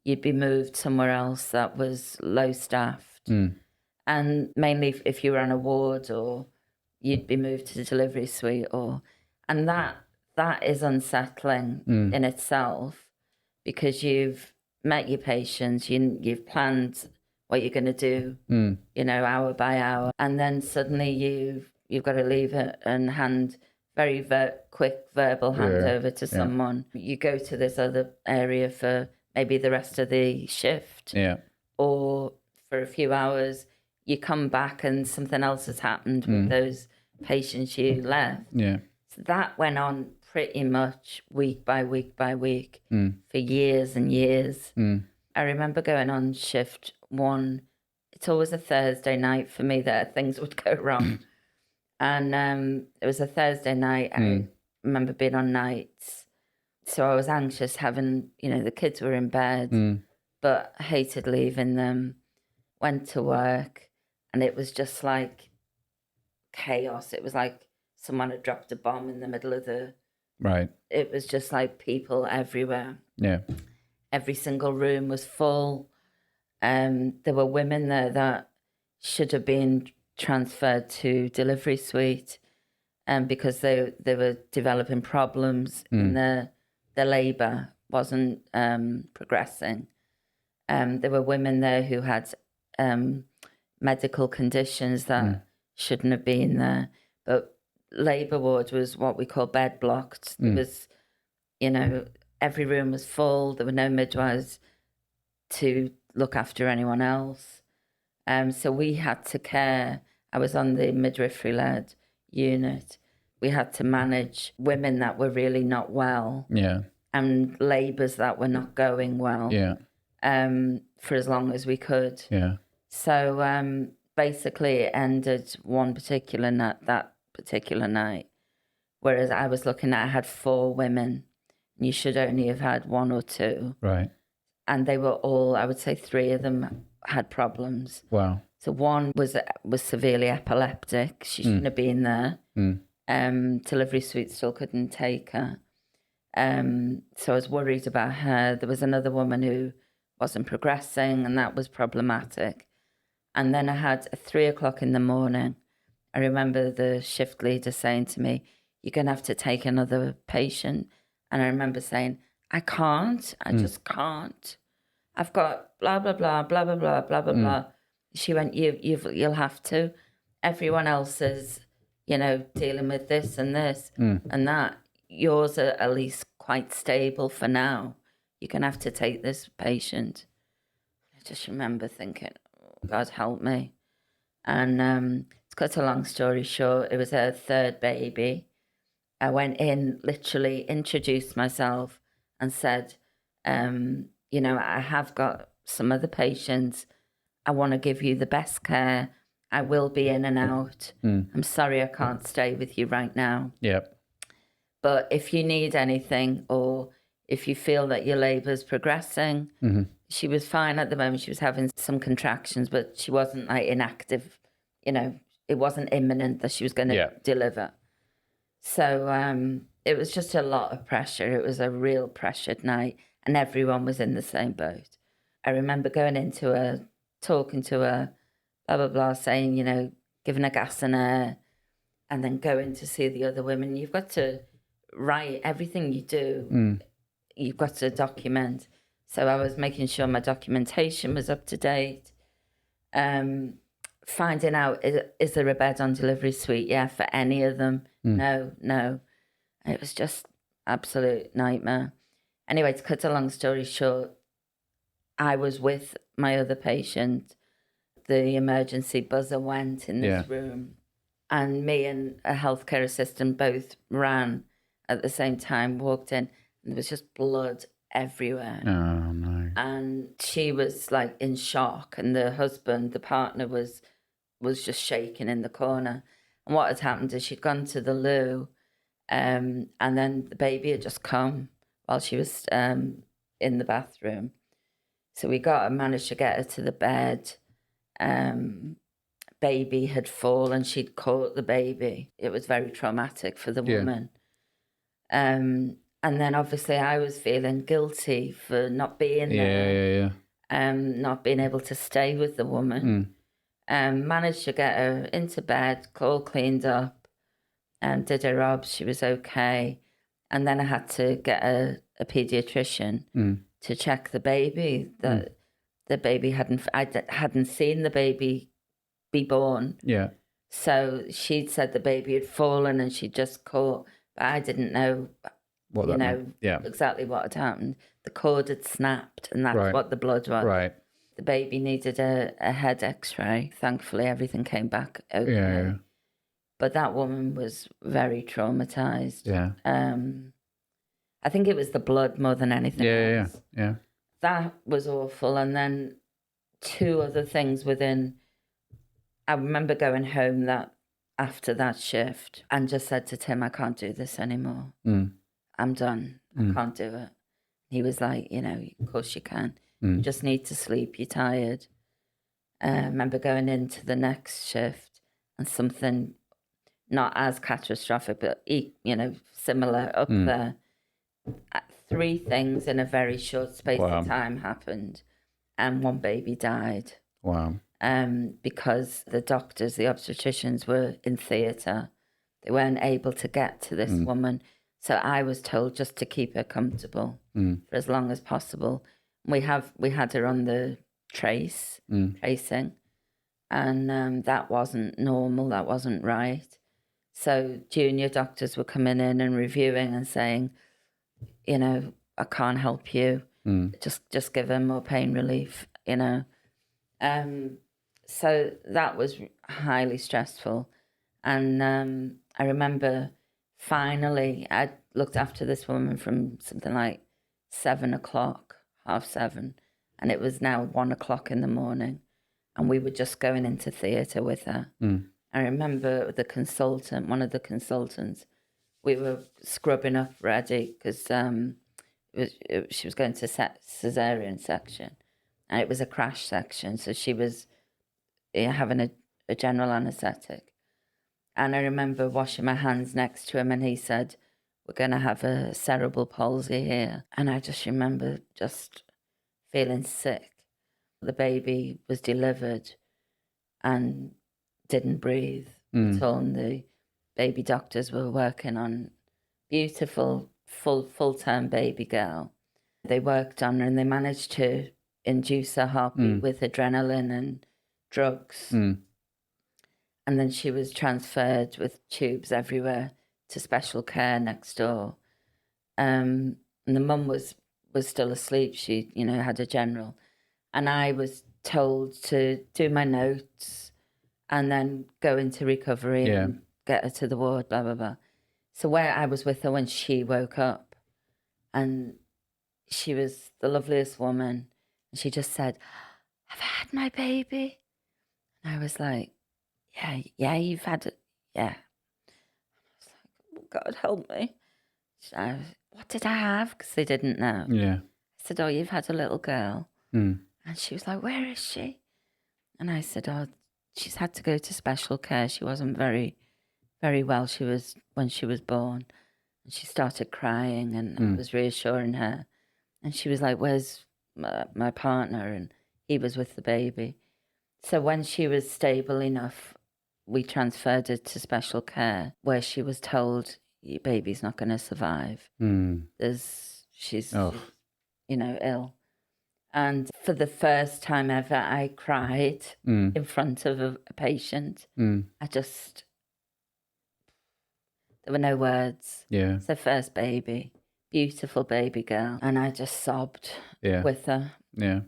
[SPEAKER 3] you'd be moved somewhere else that was low staffed. And mainly if you were on a ward, or you'd be moved to the delivery suite, and that is unsettling in itself, because you've met your patients, you've planned what you're going to do, hour by hour, and then suddenly you've got to leave it and hand very quick verbal handover to someone. You go to this other area for maybe the rest of the shift, or for a few hours. You come back and something else has happened with those patients you left. Yeah. So that went on pretty much week by week by week for years and years. I remember going on shift one. It's always a Thursday night for me that things would go wrong. And it was a Thursday night. I remember being on nights. So I was anxious having, the kids were in bed, but I hated leaving them. Went to work, and it was just like chaos. It was like someone had dropped a bomb in the middle of the...
[SPEAKER 2] Right.
[SPEAKER 3] It was just like people everywhere.
[SPEAKER 2] Yeah.
[SPEAKER 3] Every single room was full. There were women there that should have been transferred to delivery suite, because they were developing problems in their labour wasn't progressing. There were women there who had medical conditions that shouldn't have been there. But labour ward was what we call bed blocked. There was, every room was full. There were no midwives to look after anyone else. So we had to care. I was on the midwifery-led unit. We had to manage women that were really not well. Yeah. And labours that were not going well. Yeah. For as long as we could. Yeah. So basically it ended that particular night. Whereas I was looking at, I had 4 women, and you should only have had 1 or 2. Right. And they were all, I would say 3 of them had problems. Wow. So one was severely epileptic. She shouldn't have been there. Delivery suite still couldn't take her. So I was worried about her. There was another woman who wasn't progressing, and that was problematic. And then I had at 3:00 in the morning, I remember the shift leader saying to me, "You're going to have to take another patient." And I remember saying, "I can't. I just can't. I've got blah, blah, blah, blah, blah, blah, blah, blah, blah." She went, "You'll have to. Everyone else has dealing with this and this and that. Yours are at least quite stable for now. You're going to have to take this patient. I just remember thinking, oh, God help me. And to cut a long story short, it was her third baby. I went in, literally introduced myself and said, I have got some other patients. I want to give you the best care. I will be in and out. I'm sorry I can't stay with you right now.
[SPEAKER 2] Yep.
[SPEAKER 3] But if you need anything, or if you feel that your labour's progressing, she was fine at the moment. She was having some contractions, but she wasn't like inactive. It wasn't imminent that she was going to deliver. So it was just a lot of pressure. It was a real pressured night, and everyone was in the same boat. I remember going into her, talking to her, blah, blah, blah, saying, giving her gas and air, and then going to see the other women. You've got to write everything you do. You've got to document. So I was making sure my documentation was up to date. Finding out, is there a bed on delivery suite? Yeah, for any of them. No. It was just absolute nightmare. Anyway, to cut a long story short, I was with my other patient. The emergency buzzer went in this room, and me and a healthcare assistant both ran at the same time, walked in, and there was just blood everywhere.
[SPEAKER 2] Oh, no.
[SPEAKER 3] And she was like in shock, and the husband, the partner, was just shaking in the corner. And what had happened is she'd gone to the loo, and then the baby had just come while she was in the bathroom. So we managed to get her to the bed. Baby had fallen. She'd caught the baby. It was very traumatic for the woman. And then obviously I was feeling guilty for not being there. Not being able to stay with the woman. Managed to get her into bed, all cleaned up, did her obs. She was okay. And then I had to get a paediatrician to check the baby. The baby I hadn't seen the baby be born.
[SPEAKER 2] Yeah.
[SPEAKER 3] So she'd said the baby had fallen and she'd just caught, but I didn't know exactly what had happened. The cord had snapped, and that's what the blood was.
[SPEAKER 2] Right.
[SPEAKER 3] The baby needed a head x-ray. Thankfully, everything came back okay.
[SPEAKER 2] Yeah.
[SPEAKER 3] But that woman was very traumatized.
[SPEAKER 2] Yeah.
[SPEAKER 3] I think it was the blood more than anything else.
[SPEAKER 2] Yeah.
[SPEAKER 3] That was awful. And then 2 other things within... I remember going home after that shift and just said to Tim, I can't do this anymore. I'm done. I can't do it. He was like, of course you can. You just need to sleep. You're tired. I remember going into the next shift and something not as catastrophic, but, similar up there. 3 things in a very short space of time happened, and 1 baby died.
[SPEAKER 2] Wow.
[SPEAKER 3] Because the doctors, the obstetricians were in theatre. They weren't able to get to this woman. So I was told just to keep her comfortable for as long as possible. We had her on the tracing, and that wasn't normal. That wasn't right. So junior doctors were coming in and reviewing and saying, I can't help you. Just give her more pain relief. So that was highly stressful. And I remember finally, I looked after this woman from something like 7 o'clock, 7:30, and it was now 1 o'clock in the morning. And we were just going into theatre with her. I remember one of the consultants, we were scrubbing up ready because she was going to cesarean section. And it was a crash section, so she was having a general anaesthetic. And I remember washing my hands next to him, and he said, we're going to have a cerebral palsy here. And I just remember just feeling sick. The baby was delivered and didn't breathe at all. And the baby doctors were working on beautiful, full-term baby girl. They worked on her and they managed to induce her heartbeat with adrenaline and drugs. And then she was transferred with tubes everywhere to special care next door. And the mum was still asleep. She, had a general. And I was told to do my notes and then go into recovery and get her to the ward, blah, blah, blah. So where I was with her when she woke up, and she was the loveliest woman. And she just said, "Have I had my baby?" And I was like, yeah, you've had it. Yeah. I was like, oh, God, help me. What did I have? Because they didn't know.
[SPEAKER 2] Yeah.
[SPEAKER 3] I said, "Oh, you've had a little girl."
[SPEAKER 2] Mm.
[SPEAKER 3] And she was like, "Where is she?" And I said, "Oh, she's had to go to special care. She wasn't very, very well. When she was born." And she started crying, and I was reassuring her. And she was like, "Where's my partner?" And he was with the baby. So when she was stable enough, we transferred her to special care, where she was told, "Your baby's not going to survive. She's ill." And for the first time ever, I cried in front of a patient. There were no words.
[SPEAKER 2] Yeah.
[SPEAKER 3] It's her first baby, beautiful baby girl. And I just sobbed with her.
[SPEAKER 2] Yeah.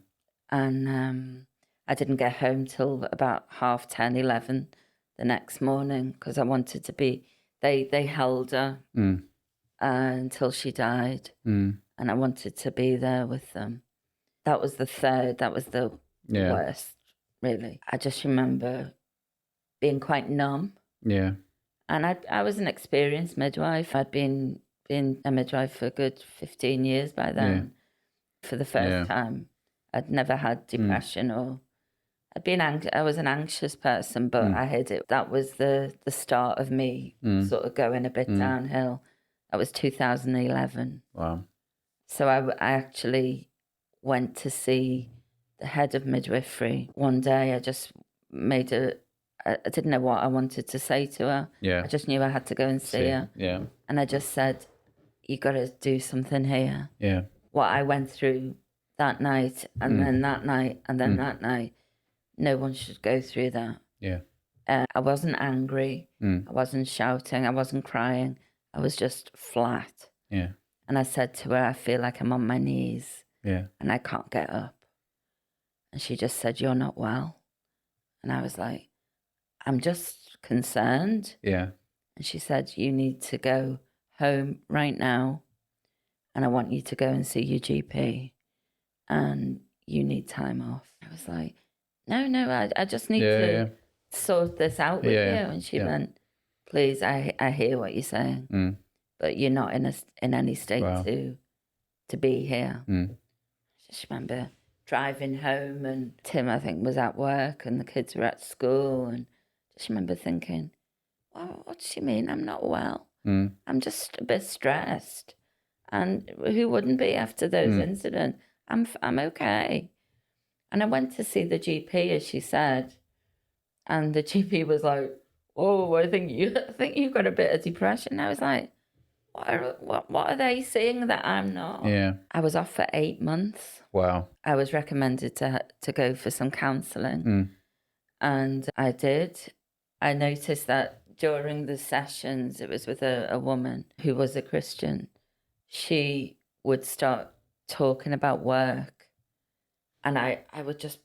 [SPEAKER 3] And I didn't get home till about 10:30, 11 the next morning, because I wanted to be, they held her until she died. And I wanted to be there with them. That was the worst, really. I just remember being quite numb.
[SPEAKER 2] Yeah.
[SPEAKER 3] And I was an experienced midwife. I'd been a midwife for a good 15 years by then. Yeah. For the first time, I'd never had depression or I was an anxious person, but I hid it. That was the start of me sort of going a bit downhill. That was 2011.
[SPEAKER 2] Wow.
[SPEAKER 3] So I actually went to see the head of midwifery one day. I just I didn't know what I wanted to say to her.
[SPEAKER 2] Yeah.
[SPEAKER 3] I just knew I had to go and see her.
[SPEAKER 2] Yeah.
[SPEAKER 3] And I just said, "You got to do something here."
[SPEAKER 2] Yeah.
[SPEAKER 3] What I went through that night, and then that night, and then that night, no one should go through that.
[SPEAKER 2] Yeah.
[SPEAKER 3] I wasn't angry. I wasn't shouting. I wasn't crying. I was just flat.
[SPEAKER 2] Yeah.
[SPEAKER 3] And I said to her, "I feel like I'm on my knees.
[SPEAKER 2] Yeah.
[SPEAKER 3] And I can't get up." And she just said, "You're not well." And I was like, "I'm just concerned."
[SPEAKER 2] Yeah.
[SPEAKER 3] And she said, "You need to go home right now. And I want you to go and see your GP. And you need time off." I was like, no, I just need to sort this out with you. And she went, "Please, I hear what you're saying, but you're not in any state to be here." I just remember driving home, and Tim, I think, was at work and the kids were at school, and just remember thinking, "Well, what does she mean I'm not well? I'm just a bit stressed." And who wouldn't be after those incidents? I'm okay. And I went to see the GP, as she said, and the GP was like, "Oh, I think you've got a bit of depression." I was like, what are they saying that I'm not?
[SPEAKER 2] Yeah.
[SPEAKER 3] I was off for 8 months.
[SPEAKER 2] Wow.
[SPEAKER 3] I was recommended to go for some counselling, and I did. I noticed that during the sessions, it was with a woman who was a Christian. She would start talking about work, and I would just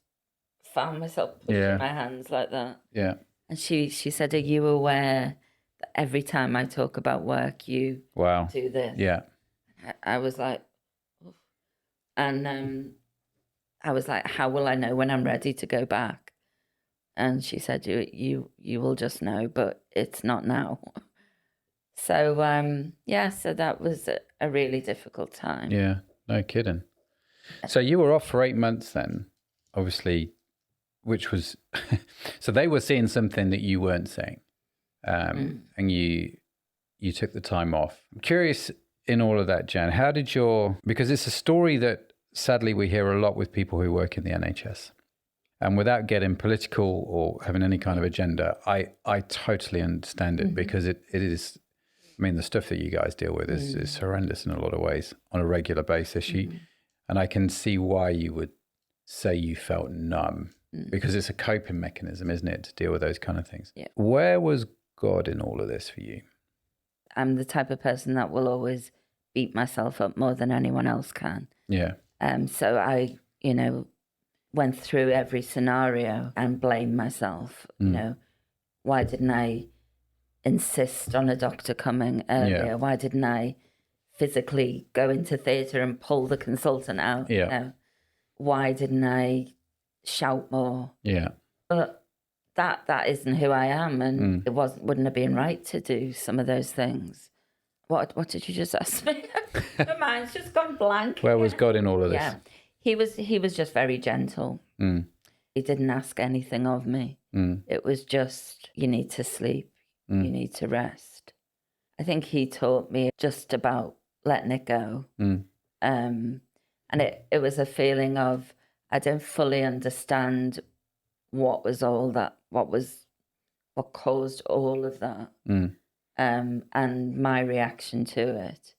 [SPEAKER 3] found myself pushing my hands like that.
[SPEAKER 2] Yeah.
[SPEAKER 3] And she said, "Are you aware that every time I talk about work, you do this?"
[SPEAKER 2] Yeah.
[SPEAKER 3] I was like, oof. And I was like, "How will I know when I'm ready to go back?" And she said, you will just know, but it's not now." So, so that was a really difficult time.
[SPEAKER 2] Yeah, no kidding. So you were off for 8 months then, obviously, which was, so they were seeing something that you weren't seeing, and you took the time off. I'm curious in all of that, Jan, how did because it's a story that sadly we hear a lot with people who work in the NHS. And without getting political or having any kind of agenda, I totally understand it because it is, I mean, the stuff that you guys deal with is horrendous in a lot of ways on a regular basis. And I can see why you would say you felt numb because it's a coping mechanism, isn't it, to deal with those kind of things.
[SPEAKER 3] Yeah.
[SPEAKER 2] Where was God in all of this for you?
[SPEAKER 3] I'm the type of person that will always beat myself up more than anyone else can.
[SPEAKER 2] Yeah.
[SPEAKER 3] So I, went through every scenario and blamed myself. Why didn't I insist on a doctor coming earlier?
[SPEAKER 2] Yeah.
[SPEAKER 3] Why didn't I physically go into theatre and pull the consultant out?
[SPEAKER 2] Yeah.
[SPEAKER 3] Why didn't I shout more?
[SPEAKER 2] Yeah.
[SPEAKER 3] But that isn't who I am, and it wouldn't have been right to do some of those things. What did you just ask me? My mind's just gone blank.
[SPEAKER 2] Where was God in all of this?
[SPEAKER 3] Yeah, he was just very gentle. He didn't ask anything of me. It was just, you need to sleep, you need to rest. I think he taught me just about letting it go. And it was a feeling of, I don't fully understand what caused all of that. And my reaction to it.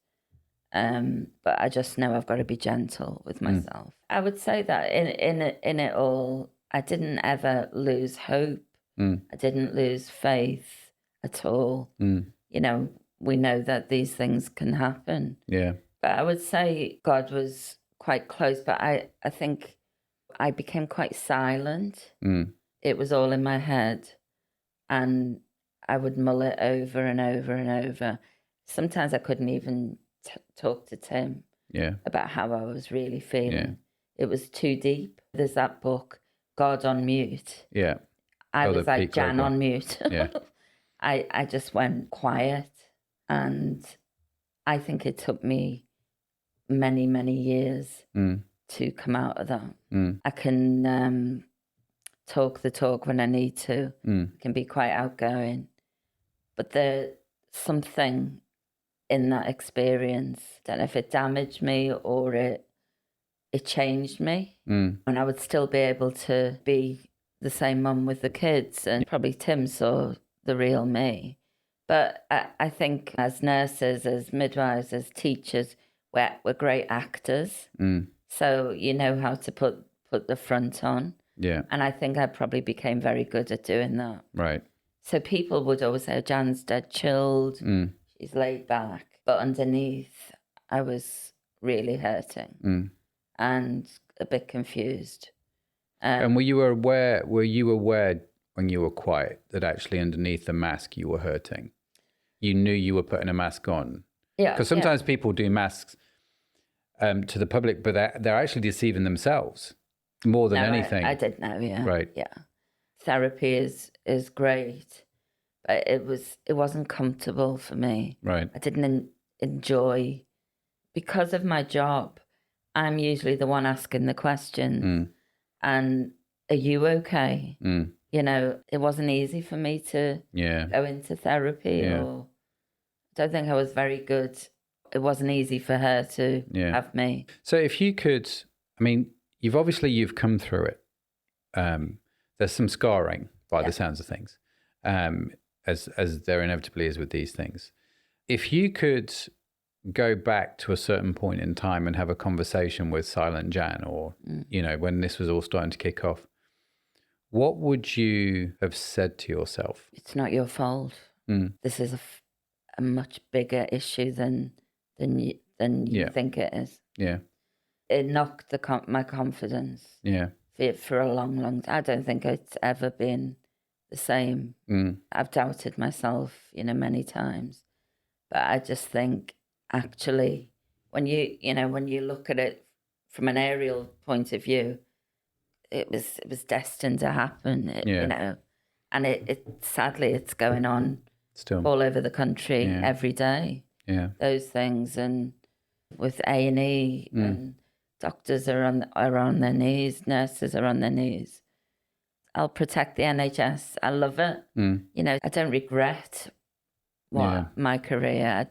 [SPEAKER 3] But I just know I've got to be gentle with myself. I would say that in it all, I didn't ever lose hope. I didn't lose faith at all. We know that these things can happen.
[SPEAKER 2] Yeah.
[SPEAKER 3] But I would say God was quite close, but I think I became quite silent. It was all in my head, and I would mull it over and over and over. Sometimes I couldn't even talk to Tim about how I was really feeling.
[SPEAKER 2] Yeah.
[SPEAKER 3] It was too deep. There's that book, God on Mute.
[SPEAKER 2] Yeah.
[SPEAKER 3] I was like Jan on mute.
[SPEAKER 2] Yeah.
[SPEAKER 3] I just went quiet, and I think it took me many, many years to come out of that. I can talk the talk when I need to. I can be quite outgoing. But there's something in that experience, I don't know if it damaged me or it changed me. And I would still be able to be the same mum with the kids, and probably Tim saw the real me. But I think as nurses, as midwives, as teachers, we're great actors. So you know how to put the front on.
[SPEAKER 2] Yeah.
[SPEAKER 3] And I think I probably became very good at doing that.
[SPEAKER 2] Right.
[SPEAKER 3] So people would always say, Jan's dead chilled, she's laid back. But underneath, I was really hurting and a bit confused.
[SPEAKER 2] And were you aware when you were quiet that actually underneath the mask you were hurting? You knew you were putting a mask on?
[SPEAKER 3] Yeah.
[SPEAKER 2] Because sometimes people do masks to the public, but they're actually deceiving themselves more than anything.
[SPEAKER 3] I did know, yeah.
[SPEAKER 2] Right.
[SPEAKER 3] Yeah. Therapy is great, but it wasn't comfortable for me.
[SPEAKER 2] Right.
[SPEAKER 3] I didn't enjoy, because of my job, I'm usually the one asking the questions. And are you okay? It wasn't easy for me to go into therapy, or I don't think I was very good. It wasn't easy for her to have me.
[SPEAKER 2] So if you could, I mean, you've come through it. There's some scarring by the sounds of things, as there inevitably is with these things. If you could go back to a certain point in time and have a conversation with Silent Jan, or, when this was all starting to kick off, what would you have said to yourself?
[SPEAKER 3] It's not your fault. This is a much bigger issue than you think it is.
[SPEAKER 2] Yeah.
[SPEAKER 3] It knocked my confidence.
[SPEAKER 2] Yeah.
[SPEAKER 3] For a long, long time. I don't think it's ever been the same. I've doubted myself, many times. But I just think, actually, when you look at it from an aerial point of view, it was destined to happen. And it sadly it's going on
[SPEAKER 2] still
[SPEAKER 3] all over the country every day.
[SPEAKER 2] Yeah,
[SPEAKER 3] those things, and with A&E and doctors are on their knees, nurses are on their knees. I'll protect the NHS. I love it. I don't regret my career.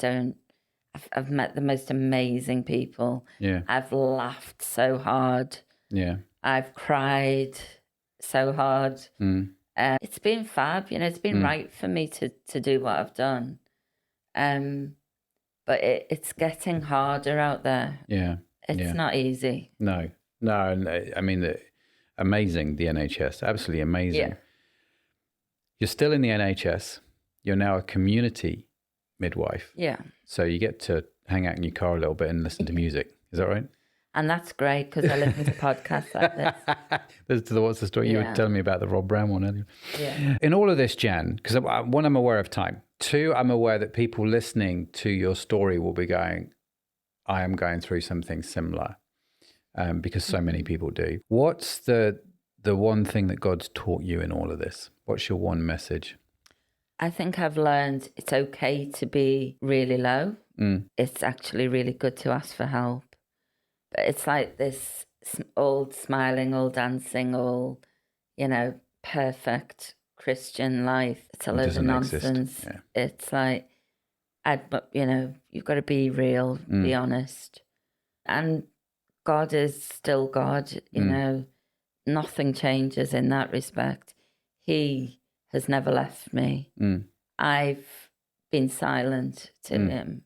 [SPEAKER 3] I've met the most amazing people.
[SPEAKER 2] Yeah.
[SPEAKER 3] I've laughed so hard.
[SPEAKER 2] Yeah.
[SPEAKER 3] I've cried so hard. It's been fab. It's been right for me to do what I've done. But it's getting harder out there.
[SPEAKER 2] Yeah.
[SPEAKER 3] It's not easy.
[SPEAKER 2] No. I mean, amazing, the NHS, absolutely amazing.
[SPEAKER 3] Yeah.
[SPEAKER 2] You're still in the NHS. You're now a community midwife.
[SPEAKER 3] Yeah.
[SPEAKER 2] So you get to hang out in your car a little bit and listen to music. Is that right?
[SPEAKER 3] And that's great because I listen to podcasts like this.
[SPEAKER 2] Listen to the What's the Story? You were telling me about the Rob Brown one earlier.
[SPEAKER 3] Yeah.
[SPEAKER 2] In all of this, Jan, because one, I'm aware of time. Two, I'm aware that people listening to your story will be going, I am going through something similar, because so many people do. What's the one thing that God's taught you in all of this? What's your one message?
[SPEAKER 3] I think I've learned it's okay to be really low. It's actually really good to ask for help. But it's like this old smiling, all dancing, all, perfect Christian life. It's a load of nonsense. Yeah. It's like, you've got to be real, be honest. And God is still God, nothing changes in that respect. He has never left me. I've been silent to him,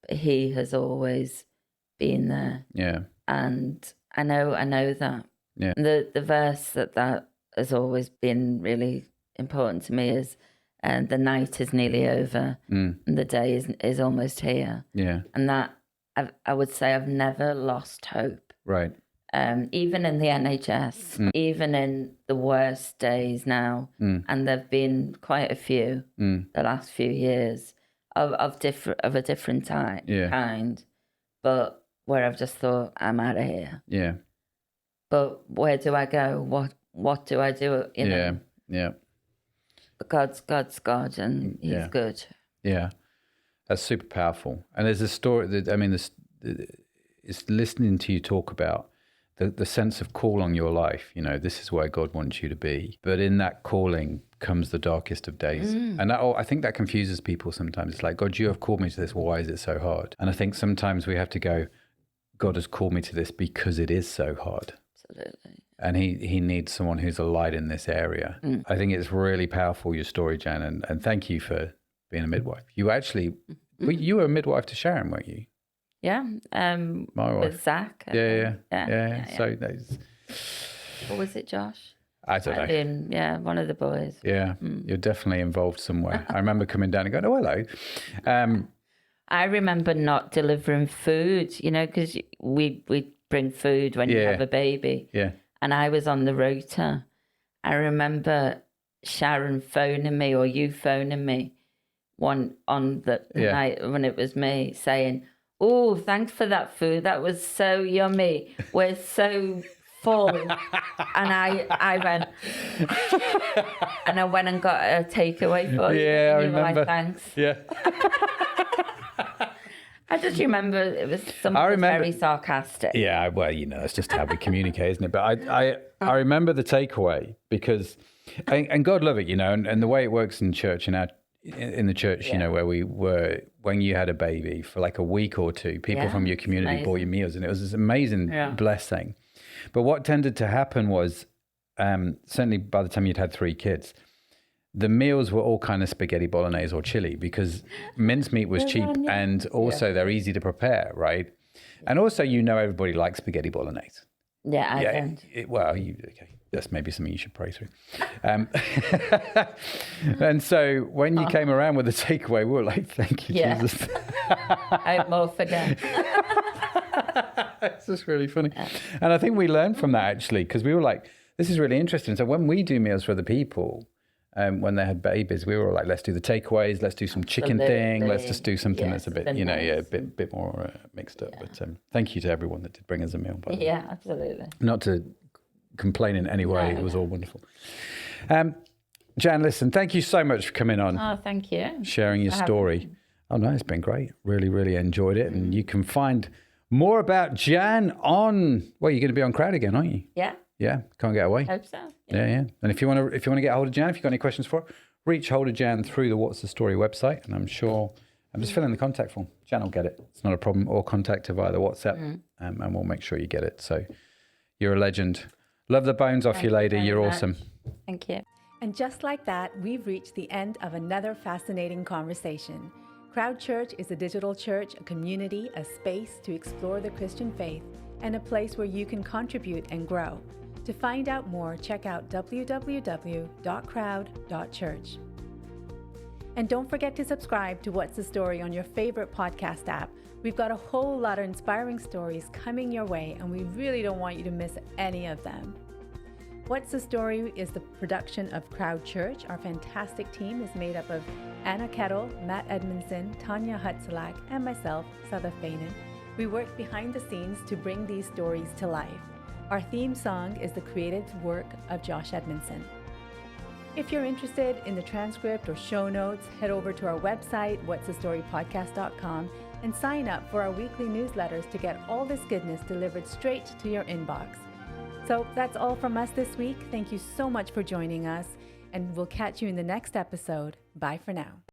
[SPEAKER 3] but he has always been there. Yeah. And I know that. Yeah. The verse that has always been really important to me is, the night is nearly over and the day is almost here. Yeah. And that I would say I've never lost hope. Right. Even in the NHS, even in the worst days now, and there've been quite a few the last few years of a different kind, but where I've just thought, I'm out of here. Yeah. But where do I go? What do I do? Yeah. But God's God, and He's good. Yeah, that's super powerful. And there's a story that it's listening to you talk about the sense of call on your life. This is where God wants you to be. But in that calling comes the darkest of days. And I think that confuses people sometimes. It's like, God, you have called me to this. Well, why is it so hard? And I think sometimes we have to go, God has called me to this because it is so hard. Absolutely. And he needs someone who's a light in this area. I think it's really powerful, your story, Jan, and thank you for being a midwife. You actually, you were a midwife to Sharon, weren't you? Yeah. My wife. With Zach. Yeah. So what was it, Josh? I don't know. One of the boys. Yeah, you're definitely involved somewhere. I remember coming down and going, oh, hello. I remember not delivering food, because we bring food when you have a baby. Yeah. And I was on the rota. I remember Sharon phoning me, or you phoning me, on the night when it was me, saying, oh, thanks for that food. That was so yummy. We're so full. And I went, and I went and got a takeaway for you. Yeah, I remember. Like, thanks. Yeah. I just remember it was very sarcastic. Yeah, well, it's just how we communicate, isn't it? But I remember the takeaway because, and God love it, and the way it works in church, in the church, where we were, when you had a baby for like a week or two, people from your community bought you meals, and it was this amazing blessing. But what tended to happen was, certainly by the time you'd had 3 kids, the meals were all kind of spaghetti bolognese or chili because mincemeat was cheap and also they're easy to prepare, right? And also, everybody likes spaghetti bolognese. Yeah, I don't. Okay. That's maybe something you should pray through. And so when you came around with the takeaway, we were like, thank you, Jesus. I hope more forget. It's just really funny. And I think we learned from that actually, because we were like, this is really interesting. So when we do meals for other people, when they had babies, we were like, let's do the takeaways, let's do some chicken thing, let's just do something that's a bit, a bit more mixed up. But thank you to everyone that did bring us a meal. By the way. Absolutely. Not to complain in any way, it was all wonderful. Jan, listen, thank you so much for coming on. Oh, thank you. Sharing your story. Oh no, it's been great. Really, really enjoyed it. And you can find more about Jan on, you're going to be on Crowd again, aren't you? Yeah. Yeah, can't get away. Hope so. Yeah. And if you want to get hold of Jan, if you've got any questions for her, reach hold of Jan through the What's the Story website, and I'm just filling the contact form. Jan will get it. It's not a problem. Or contact her via the WhatsApp, and we'll make sure you get it. So you're a legend. Love the bones off you, lady. You're awesome. Thank you.
[SPEAKER 1] And just like that, we've reached the end of another fascinating conversation. Crowd Church is a digital church, a community, a space to explore the Christian faith, and a place where you can contribute and grow. To find out more, check out www.crowd.church. And don't forget to subscribe to What's the Story on your favorite podcast app. We've got a whole lot of inspiring stories coming your way, and we really don't want you to miss any of them. What's the Story is the production of Crowd Church. Our fantastic team is made up of Anna Kettle, Matt Edmondson, Tanya Hutzalak, and myself, Sutha Fainin. We work behind the scenes to bring these stories to life. Our theme song is the creative work of Josh Edmondson. If you're interested in the transcript or show notes, head over to our website, what'sthestorypodcast.com, and sign up for our weekly newsletters to get all this goodness delivered straight to your inbox. So that's all from us this week. Thank you so much for joining us, and we'll catch you in the next episode. Bye for now.